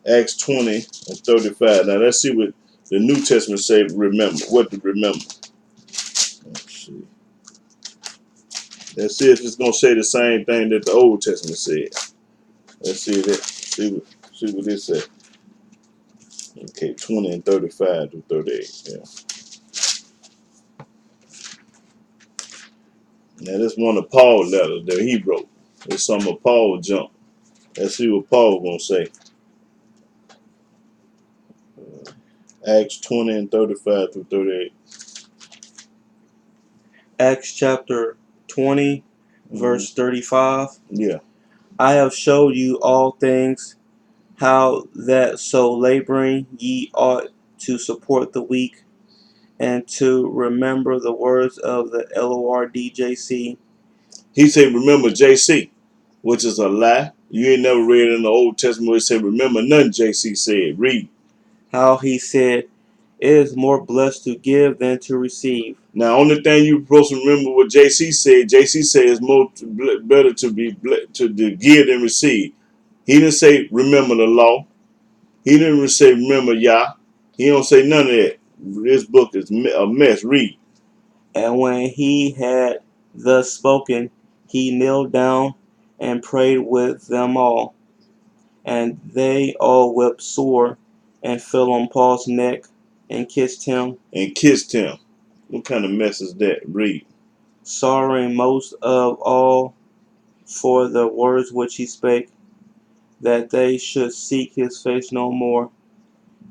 Acts 20 and 35. Now let's see what the New Testament say. Remember what to remember. Let's see. Let's see if it's gonna say the same thing that the Old Testament said. Let's see that. See what it says. Okay, 20 and 35 to 38. Yeah. Now this one of Paul's letters that he wrote. It's some of Paul's junk. Let's see what Paul gonna say. Acts 20 and 35 through 38. Acts chapter 20, verse 35. Yeah. I have showed you all things, how that so laboring ye ought to support the weak, and to remember the words of the LORDJC. He said, remember JC, which is a lie. You ain't never read in the Old Testament where it said, remember none JC said. Read. How he said, it is more blessed to give than to receive. Now, only thing you supposed to remember what JC said. JC said it's more better to be to give than receive. He didn't say remember the law. He didn't say remember Yah. He don't say none of that. This book is a mess. Read. And when he had thus spoken, he kneeled down and prayed with them all. And they all wept sore, and fell on Paul's neck, and kissed him. And kissed him. What kind of mess is that? Read. Sorrowing most of all for the words which he spake, that they should seek his face no more.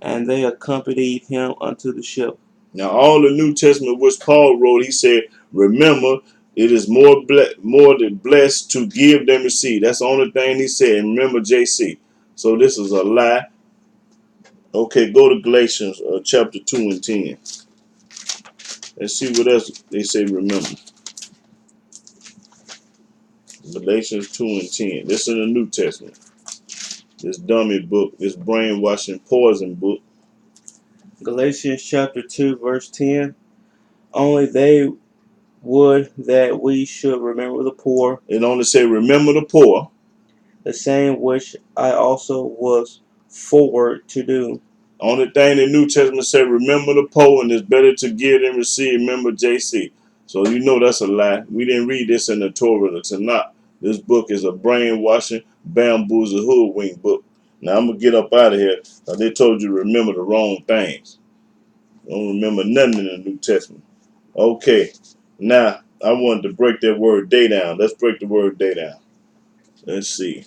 And they accompanied him unto the ship. Now, all the New Testament which Paul wrote, he said, remember, it is more than blessed to give than receive. That's the only thing he said. And remember JC. So this is a lie. Okay, go to Galatians chapter 2 and 10. Let's see what else they say remember. Galatians 2 and 10. This is in the New Testament. This dummy book, this brainwashing poison book. Galatians chapter 2, verse 10. Only they would that we should remember the poor, It only say remember the poor. the same which I also was forward to do. Only thing the New Testament said, remember the poor, and it's better to give than receive. Remember JC. So you know that's a lie. We didn't read this in the Torah, the Tanakh. This book is a brainwashing, bamboozle, hoodwink book. Now I'm gonna get up out of here. They told you to remember the wrong things. I don't remember nothing in the New Testament. Okay, now I wanted to break that word day down. Let's break the word day down. Let's see.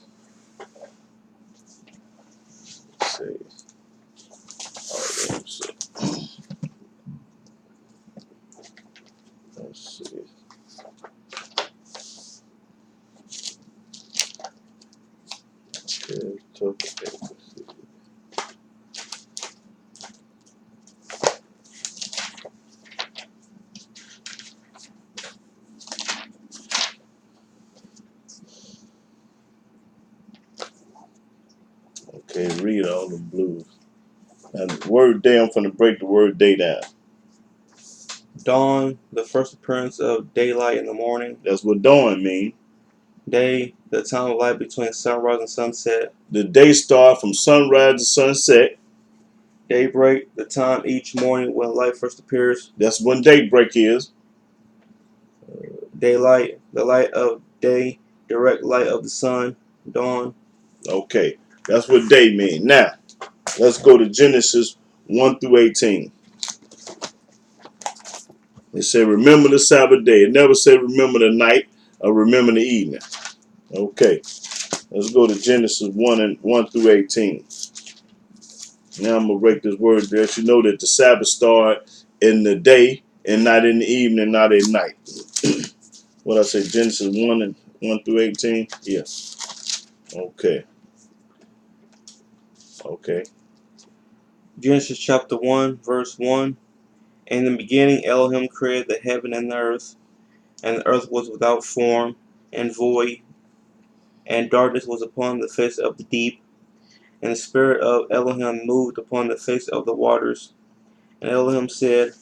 Let's see. Let's see. Let's see. Okay, okay, read all the blues. Now the word day, I'm going to break the word day down. Dawn, the first appearance of daylight in the morning. That's what dawn means. Day, the time of light between sunrise and sunset. The day starts from sunrise to sunset. Daybreak, the time each morning when light first appears. That's when daybreak is. Daylight, the light of day, direct light of the sun. Dawn. Okay, that's what day means. Now, let's go to Genesis 1 through 18. It said, remember the Sabbath day. It never said remember the night or remember the evening. Okay, let's go to Genesis 1 through 18. Now I'm going to break this word there. You know that the Sabbath starts in the day and not in the evening, not at night. What I say, Genesis 1 through 18? Yeah. Okay. Okay. Genesis chapter 1, verse 1. In the beginning, Elohim created the heaven and the earth was without form and void, and darkness was upon the face of the deep. And the spirit of Elohim moved upon the face of the waters. And Elohim said,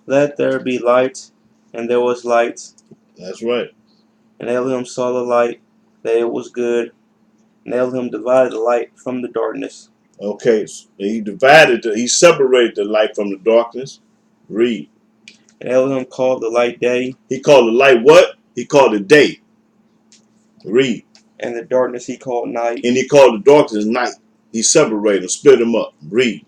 let there be light, and there was light. That's right. And Elohim saw the light, that it was good. And Elohim divided the light from the darkness. Okay. So he separated the light from the darkness. Read. And Elohim called the light day. He called the light what? He called it day. Read. And the darkness he called night. And he called the darkness night. He separated them, split them up. Read.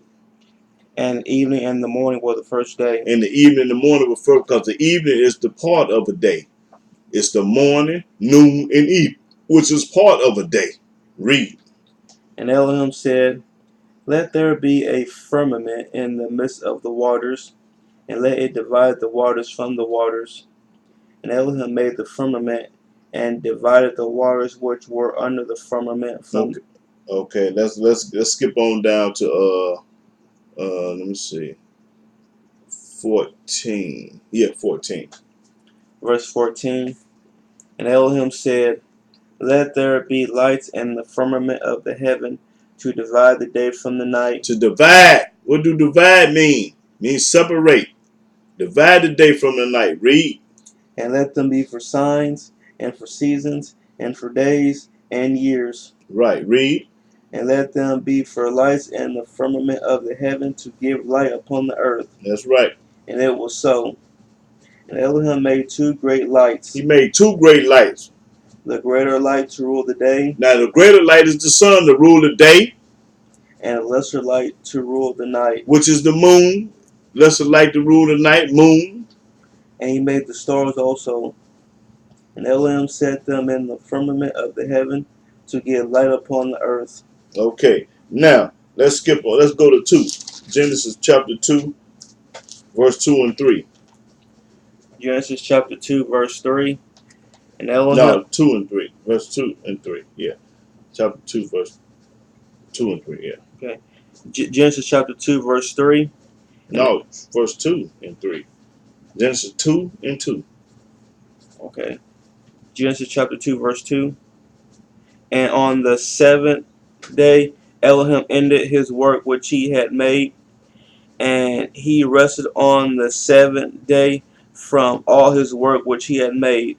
And evening and the morning were the first day. And the evening and the morning were first, because the evening is the part of a day. It's the morning, noon, and eve, which is part of a day. Read. And Elohim said, let there be a firmament in the midst of the waters, and let it divide the waters from the waters. And Elohim made the firmament, and divided the waters which were under the firmament from. Okay. Let's skip on down to let me see, 14. Yeah, 14. Verse 14. And Elohim said, let there be lights in the firmament of the heaven to divide the day from the night. To divide. What do divide mean? Means separate. Divide the day from the night. Read. And let them be for signs, and for seasons, and for days, and years. Right. Read. And let them be for lights in the firmament of the heaven to give light upon the earth. That's right. And it was so. And Elohim made two great lights. He made two great lights. The greater light to rule the day. Now the greater light is the sun to rule the day. And a lesser light to rule the night. Which is the moon. Lesser light to rule the night, moon. And he made the stars also. And Elohim set them in the firmament of the heaven to give light upon the earth. Okay. Now, let's skip on. Let's go to 2. Genesis chapter 2, verse 2 and 3. Genesis chapter 2, verse 3. And Elohim. No, 2 and 3. Verse 2 and 3. Yeah. Chapter 2, verse 2 and 3. Yeah. Okay. Genesis chapter 2, verse 3. No, verse 2 and 3. Genesis 2 and 2. Okay. Genesis chapter 2, verse 2. And on the seventh day, Elohim ended his work which he had made, and he rested on the seventh day from all his work which he had made.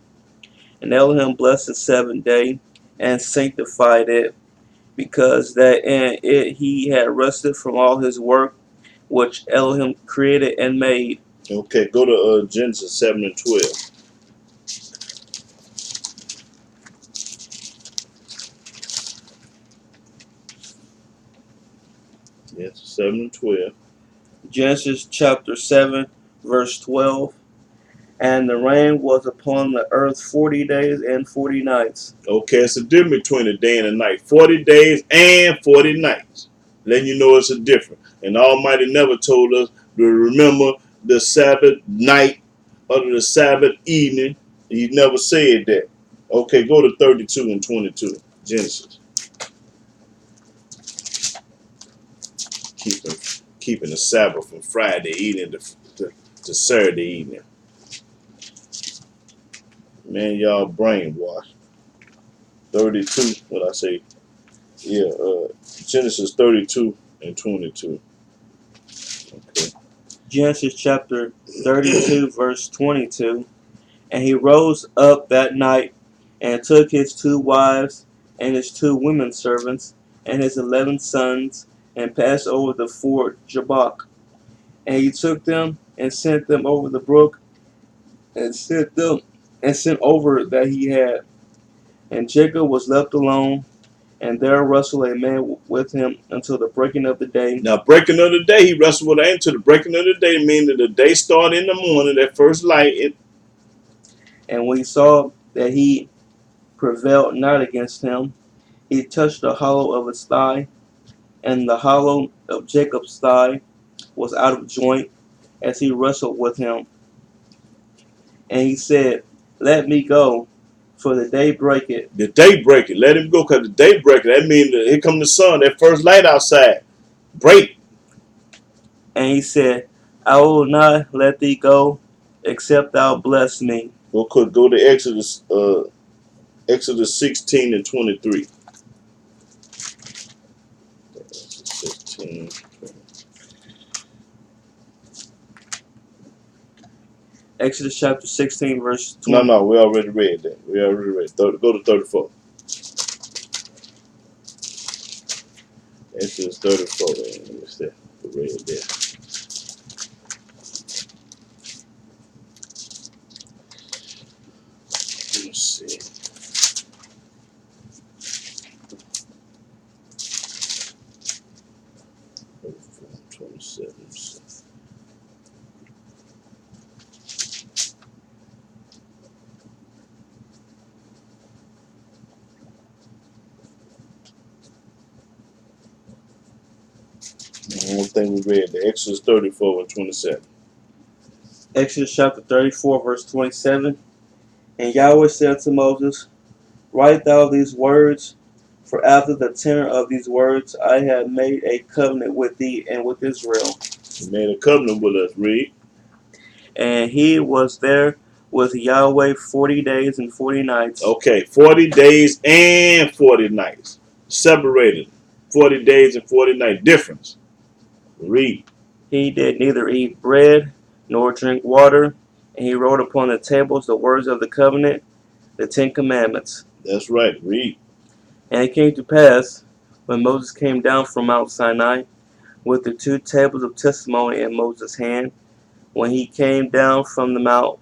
And Elohim blessed the seventh day and sanctified it, because that in it he had rested from all his work which Elohim created and made. Okay, go to Genesis 7 and 12. Yes, 7 and 12. Genesis chapter 7, verse 12. And the rain was upon the earth 40 days and 40 nights. Okay, it's a difference between a day and a night. 40 days and 40 nights. Letting you know it's a difference. And the Almighty never told us to remember the Sabbath night or the Sabbath evening. He never said that. Okay, go to 32 and 22. Genesis. Keeping the Sabbath from Friday evening to Saturday evening. Man, y'all brainwashed. 32, what I say? Yeah, Genesis 32 and 22. Okay. Genesis chapter 32, verse 22. And he rose up that night and took his 2 wives and his 2 women servants and his 11 sons and passed over the ford Jabbok. And he took them and sent them over the brook and sent over that he had. And Jacob was left alone, and there wrestled a man with him until the breaking of the day. Now, breaking of the day, he wrestled with him until the breaking of the day, meaning that the day started in the morning, that first light. And when he saw that he prevailed not against him, he touched the hollow of his thigh, and the hollow of Jacob's thigh was out of joint as he wrestled with him. And he said, Let me go, for the day breaketh. The day breaketh. Let him go, because the day breaketh. That means that here come the sun, that first light outside. Break. And he said, I will not let thee go, except thou bless me. Go to Exodus 16 and 23. 16. Exodus chapter 16, verse 20. No, we already read that. Go to 34. Exodus 34. What's that? We read there. Let's see. One thing we read, the Exodus 34 and 27. Exodus chapter 34, verse 27. And Yahweh said to Moses, Write thou these words, for after the tenor of these words I have made a covenant with thee and with Israel. He made a covenant with us, read. And he was there with Yahweh 40 days and 40 nights. Okay, 40 days and 40 nights. Separated. 40 days and 40 nights. Difference. Read. He did neither eat bread nor drink water, and he wrote upon the tables the words of the covenant, the 10 commandments. That's right. Read. And it came to pass, when Moses came down from Mount Sinai, with the 2 tables of testimony in Moses' hand, when he came down from the mount,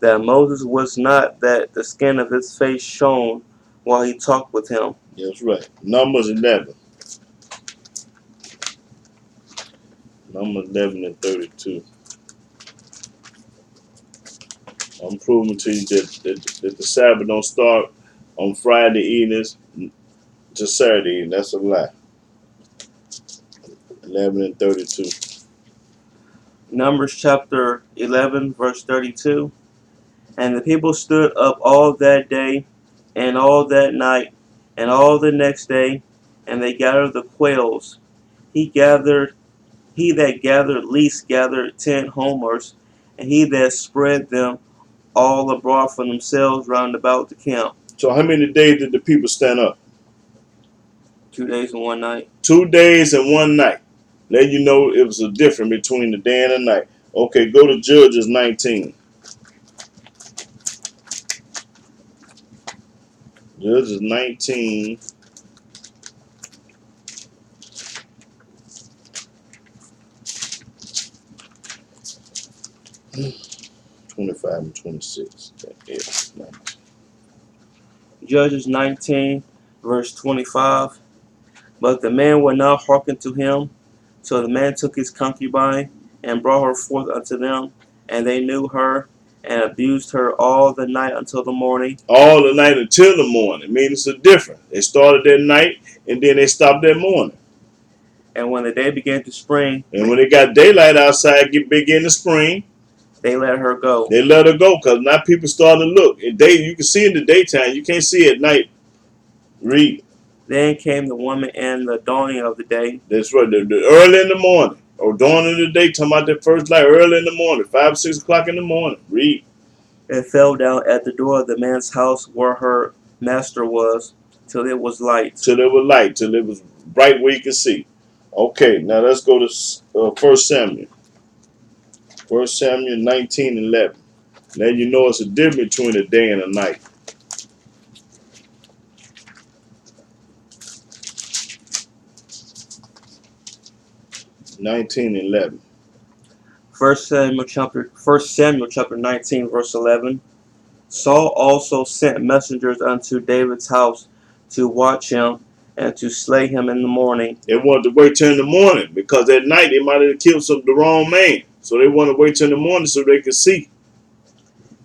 that Moses was not, that the skin of his face shone while he talked with him. That's right. Numbers 11. Numbers 11 and 32. I'm proving to you that the Sabbath don't start on Friday evenings to Saturday evening. That's a lie. 11 and 32. Numbers chapter 11, verse 32. And the people stood up all that day, and all that night, and all the next day, and they gathered the quails. He that gathered least gathered 10 homers, and he that spread them all abroad for themselves round about the camp. So how many days did the people stand up? 2 days and 1 night. 2 days and 1 night. Let you know it was a difference between the day and the night. Okay, go to Judges 19. Judges 19. 25 and 26. Yeah, 19. Judges 19, verse 25. But the man would not hearken to him, so the man took his concubine and brought her forth unto them, and they knew her, and abused her all the night until the morning. All the night until the morning. Meaning it's a difference. They started that night, and then they stopped that morning. And when the day began to spring, And when it got daylight outside, begin to spring, they let her go. they let her go, because now people started to look. And you can see in the daytime, you can't see at night. Read. Then came the woman in the dawning of the day. That's right. The early in the morning, or dawn in the day, talking about the first light, early in the morning, 5, 6 o'clock in the morning. Read. And fell down at the door of the man's house where her master was, till it was light. Till it was light, till it was bright where you could see. Okay, now let's go to 1 Samuel. 1 Samuel 19:11. Now you know it's a difference between a day and a night. 19:11. 1 Samuel chapter 19, verse 11. Saul also sent messengers unto David's house to watch him and to slay him in the morning. They wanted to wait till in the morning, because at night they might have killed the wrong man. So they wanted to wait till in the morning so they could see.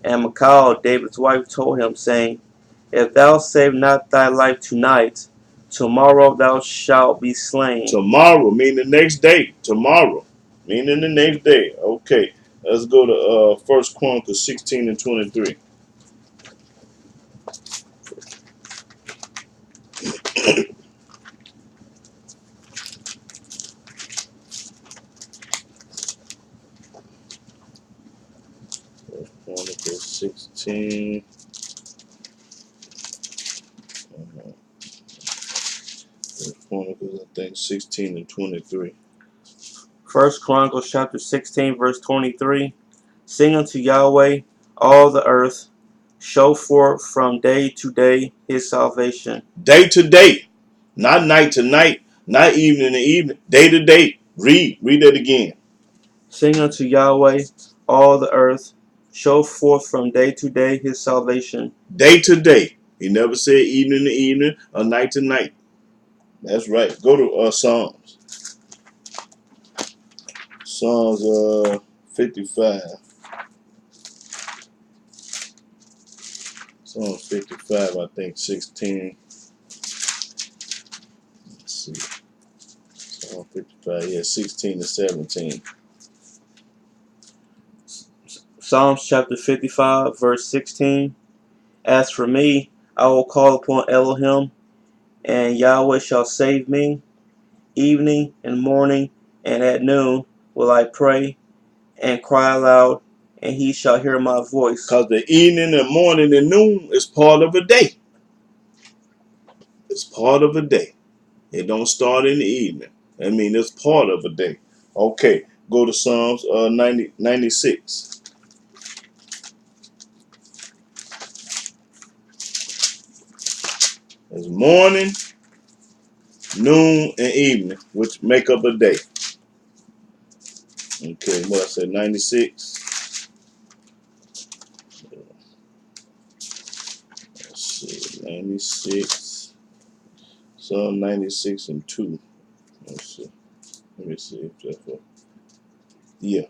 And Michal, David's wife, told him, saying, If thou save not thy life tonight, tomorrow thou shalt be slain. Tomorrow, meaning the next day. Tomorrow, meaning the next day. Okay, let's go to 1 Chronicles 16:23. 1 Chronicles 16. Chronicles, I think 16:23. 1 Chronicles chapter 16, verse 23. Sing unto Yahweh all the earth, show forth from day to day his salvation. Day to day, not night to night, not evening to evening. Day to day. Read that again. Sing unto Yahweh all the earth, show forth from day to day his salvation. Day to day. He never said evening to evening or night to night. That's right. Go to Psalms. Psalms 55. Psalms 55, I think 16. Let's see. Psalm 55, yeah, 16 to 17. Psalms chapter 55, verse 16. As for me, I will call upon Elohim, and Yahweh shall save me. Evening and morning and at noon will I pray and cry aloud, and he shall hear my voice. Because the evening and morning and noon is part of a day. It's part of a day. It don't start in the evening. I mean, it's part of a day. Okay, go to Psalms 96. It's morning, noon, and evening, which make up a day. Okay, what I said, 96. Let's see, 96. Psalm 96 and 2. Let's see. Let me see if that's what. Yeah.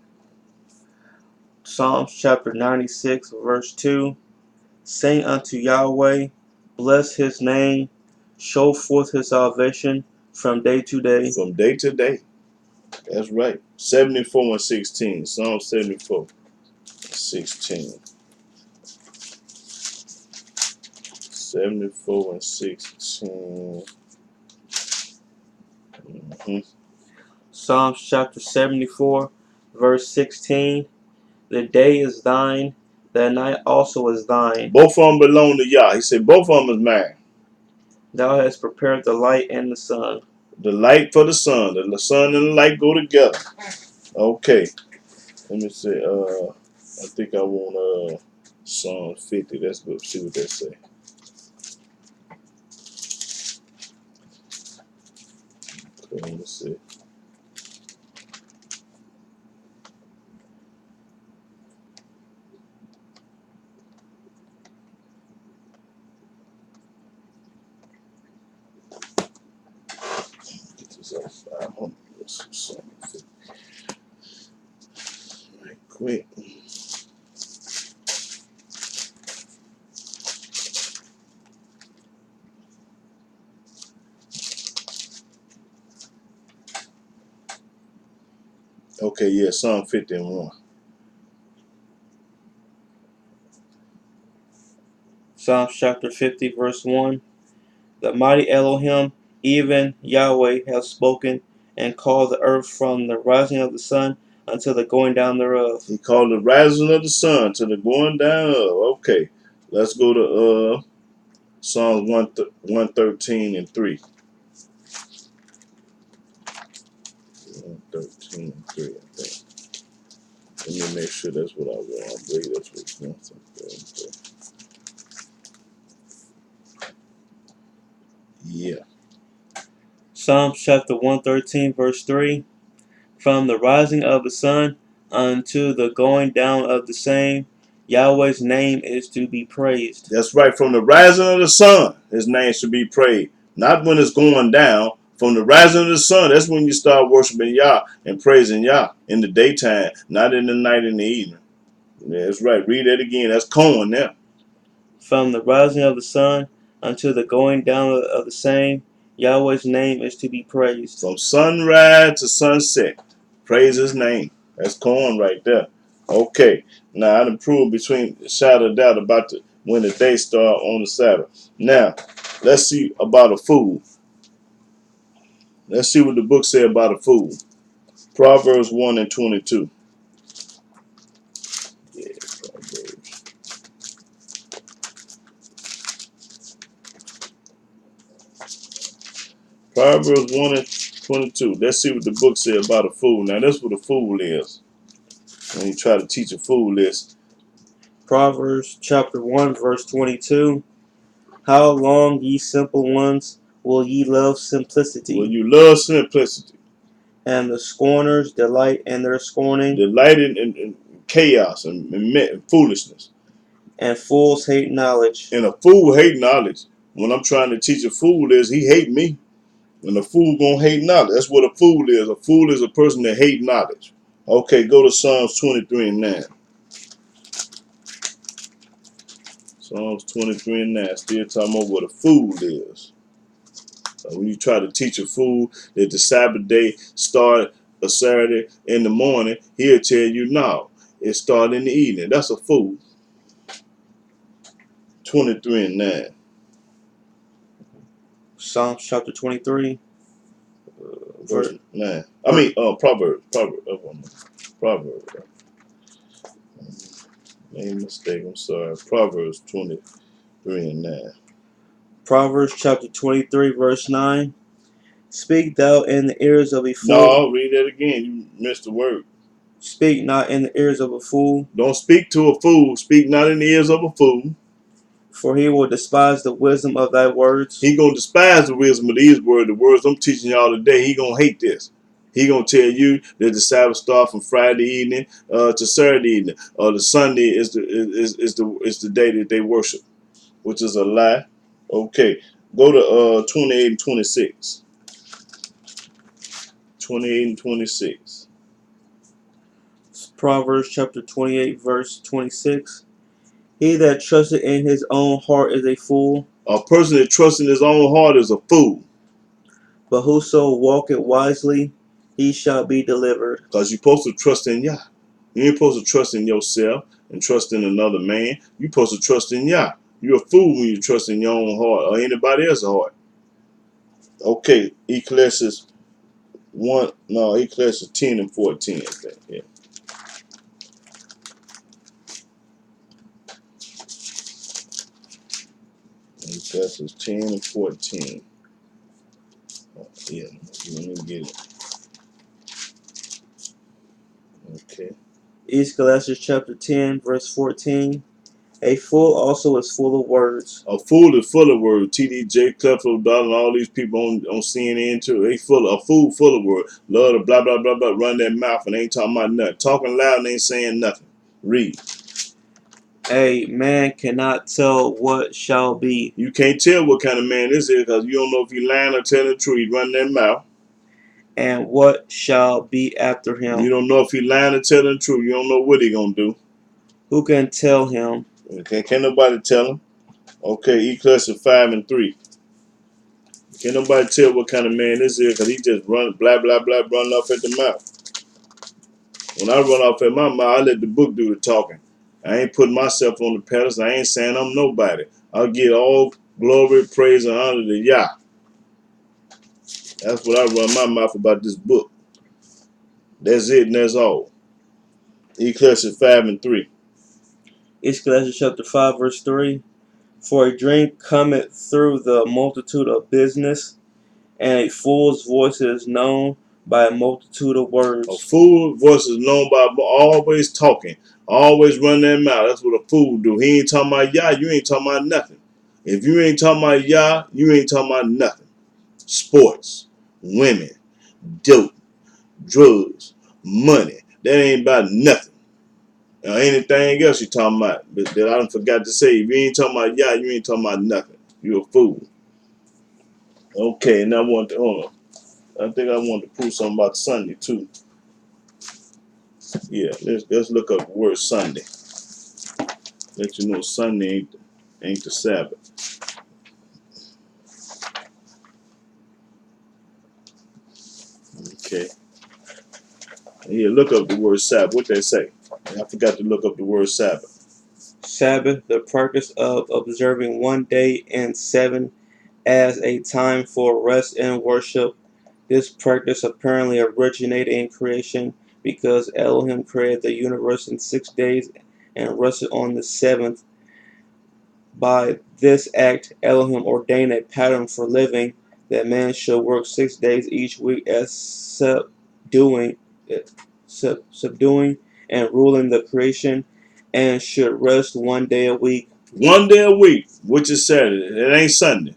Psalms chapter 96, verse 2. Sing unto Yahweh, bless his name, show forth his salvation from day to day. From day to day. That's right. 74 and 16. Psalm 74 16. 74 and 16. Psalms chapter 74, verse 16. The day is thine, the night also is thine. Both of them belong to Yah. He said both of them is mine. Thou hast prepared the light and the sun. The light for the sun. The sun and the light go together. Okay. Let me see. I think I want Psalm 50. Let's go see what that say. Okay, let me see. Get this up 500. Psalm 50. quick. Okay, yeah, Psalm 51. Psalms chapter 50, verse 1. The mighty Elohim, even Yahweh, has spoken and called the earth from the rising of the sun until the going down thereof. He called the rising of the sun to the going down of. Okay, let's go to Psalms 113 and 3. 113 and 3, I think. Let me make sure that's what I want. I believe that's what it's going. Yeah. Psalms chapter 113, verse 3. From the rising of the sun unto the going down of the same, Yahweh's name is to be praised. That's right. From the rising of the sun, his name should be praised. Not when it's going down. From the rising of the sun, that's when you start worshiping Yah and praising Yah in the daytime, not in the night and the evening. Yeah, that's right. Read that again. That's Cohen now. From the rising of the sun unto the going down of the same, Yahweh's name is to be praised. From sunrise to sunset, praise his name. That's Cohen right there. Okay. Now I done proved between a shadow of doubt about when the day start on the Sabbath. Now, let's see about a fool. Let's see what the book say about a fool. Proverbs 1 and 22. Yeah, Proverbs. Proverbs 1 and 22. Let's see what the book say about a fool. Now, that's what a fool is. When you try to teach a fool this. Proverbs chapter 1, verse 22. How long, ye simple ones, will ye love simplicity? Will you love simplicity? And the scorners delight in their scorning. Delight in chaos and foolishness. And fools hate knowledge. And a fool hate knowledge. When I'm trying to teach a fool is, he hate me. And a fool gonna hate knowledge. That's what a fool is. A fool is a person that hate knowledge. Okay, go to Psalms 23 and 9. Psalms 23 and 9. Still talking about what a fool is. When you try to teach a fool that the Sabbath day start a Saturday in the morning, he'll tell you no, it start in the evening. That's a fool. 23 and 9. Psalms chapter 23. Verse 9. I mean, Proverbs. Proverbs. Made a mistake. I'm sorry. Proverbs 23 and 9. Proverbs chapter 23, verse 9. Speak thou in the ears of a fool. No, read that again. You missed the word. Speak not in the ears of a fool. Don't speak to a fool. Speak not in the ears of a fool. For he will despise the wisdom of thy words. He gonna despise the wisdom of these words. The words I'm teaching y'all today. He gonna hate this. He gonna tell you that the Sabbath start from Friday evening to Saturday evening. The Sunday is the day that they worship, which is a lie. Okay, go to 28 and 26. 28 and 26. Proverbs chapter 28, verse 26. He that trusteth in his own heart is a fool. A person that trusts in his own heart is a fool. But whoso walketh wisely, he shall be delivered. Because you're supposed to trust in Yah. You ain't supposed to trust in yourself and trust in another man. You're supposed to trust in Yah. You're a fool when you trust in your own heart or anybody else's heart. Okay, Ecclesiastes 10 and 14, I think. Yeah. Ecclesiastes 10 and 14. Oh, yeah, let me get it. Okay. Ecclesiastes chapter 10, verse 14. A fool also is full of words. A fool is full of words. TDJ, Clifford, and all these people on CNN too. A fool full of words. Love to blah, blah, blah, blah, run their mouth and ain't talking about nothing. Talking loud and ain't saying nothing. Read. A man cannot tell what shall be. You can't tell what kind of man this is because you don't know if he lying or telling the truth. He run their mouth. and what shall be after him? You don't know if he lying or telling the truth. You don't know what he gonna do. Who can tell him? Can't nobody tell him. Okay, Ecclesiastes 5:3. Can't nobody tell what kind of man this is because he just run blah blah blah run off at the mouth. When I run off at my mouth, I let the book do the talking. I ain't putting myself on the pedestal. I ain't saying I'm nobody. I'll give all glory, praise, and honor to Yah. That's what I run my mouth about this book. That's it and that's all. Ecclesiastes 5:3. Ecclesiastes chapter 5, verse 3. For a dream cometh through the multitude of business, and a fool's voice is known by a multitude of words. A fool voice is known by always talking, always running their mouth. That's what a fool do. He ain't talking about Yah, you ain't talking about nothing. If you ain't talking about Yah, you ain't talking about nothing. Sports, women, dope, drugs, money. That ain't about nothing. Anything else you talking about that I done forgot to say. If you ain't talking about Yah, you ain't talking about nothing. You a fool. Okay, and I want to hold on. I think I want to prove something about Sunday too. Yeah, let's look up the word Sunday. Let you know Sunday ain't the Sabbath. Okay. Yeah, look up the word Sabbath. What they say? I forgot to look up the word Sabbath. Sabbath, the practice of observing one day in 7 as a time for rest and worship. This practice apparently originated in creation because Elohim created the universe in 6 days and rested on the seventh. By this act, Elohim ordained a pattern for living that man should work 6 days each week as subduing and ruling the creation, and should rest one day a week. One day a week, which is Saturday. It ain't Sunday.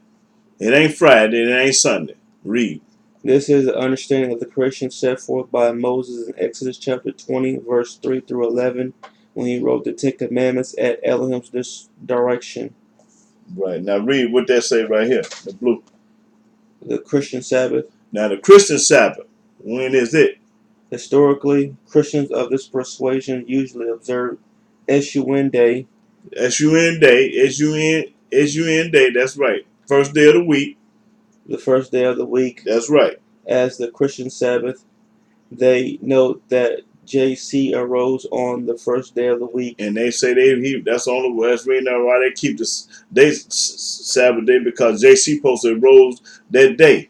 It ain't Friday. It ain't Sunday. Read. This is the understanding of the creation set forth by Moses in Exodus chapter 20, verse 3 through 11, when he wrote the Ten Commandments at Elohim's direction. Right. Now read what that say right here. The blue. The Christian Sabbath. Now the Christian Sabbath. When is it? Historically, Christians of this persuasion usually observe Eshun Day. S-U-N day. S-U-N day. That's right. First day of the week. The first day of the week. That's right. As the Christian Sabbath. They note that JC arose on the first day of the week. And they say that's the only way. That's reading that why they keep this day Sabbath day because JC posted rose that day.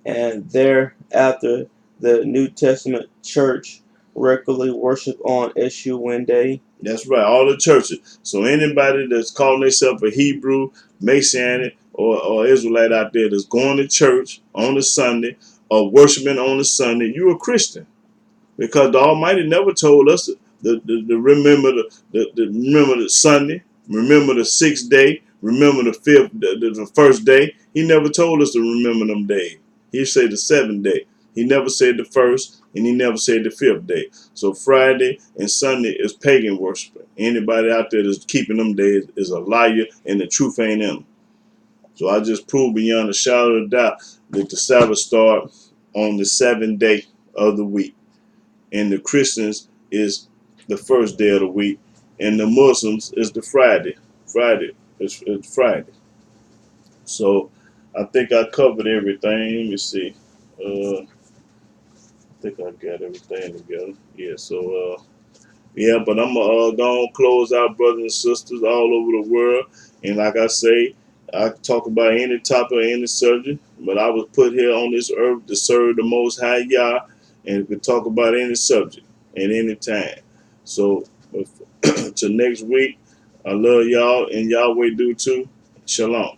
And thereafter, the New Testament church regularly worship on Eshun Day. That's right, all the churches. So anybody that's calling themselves a Hebrew, Messianic, or Israelite out there that's going to church on the Sunday or worshiping on the Sunday, you a Christian. Because the Almighty never told us to remember remember the Sunday, remember the sixth day, remember the first day. He never told us to remember them days. He said the seventh day. He never said the first, and he never said the fifth day. So Friday and Sunday is pagan worshiping. Anybody out there that's keeping them days is a liar, and the truth ain't in them. So I just proved beyond a shadow of doubt that the Sabbath starts on the seventh day of the week. And the Christians is the first day of the week, and the Muslims is the Friday. It's Friday. So I think I covered everything. Let me see. I think I got everything together. Yeah. So yeah, but I'm gonna close out, brothers and sisters all over the world. And like I say, I can talk about any topic or any subject, but I was put here on this earth to serve the Most High Yah, and could talk about any subject at any time. So, till next week, I love y'all, and Yahweh do too. Shalom.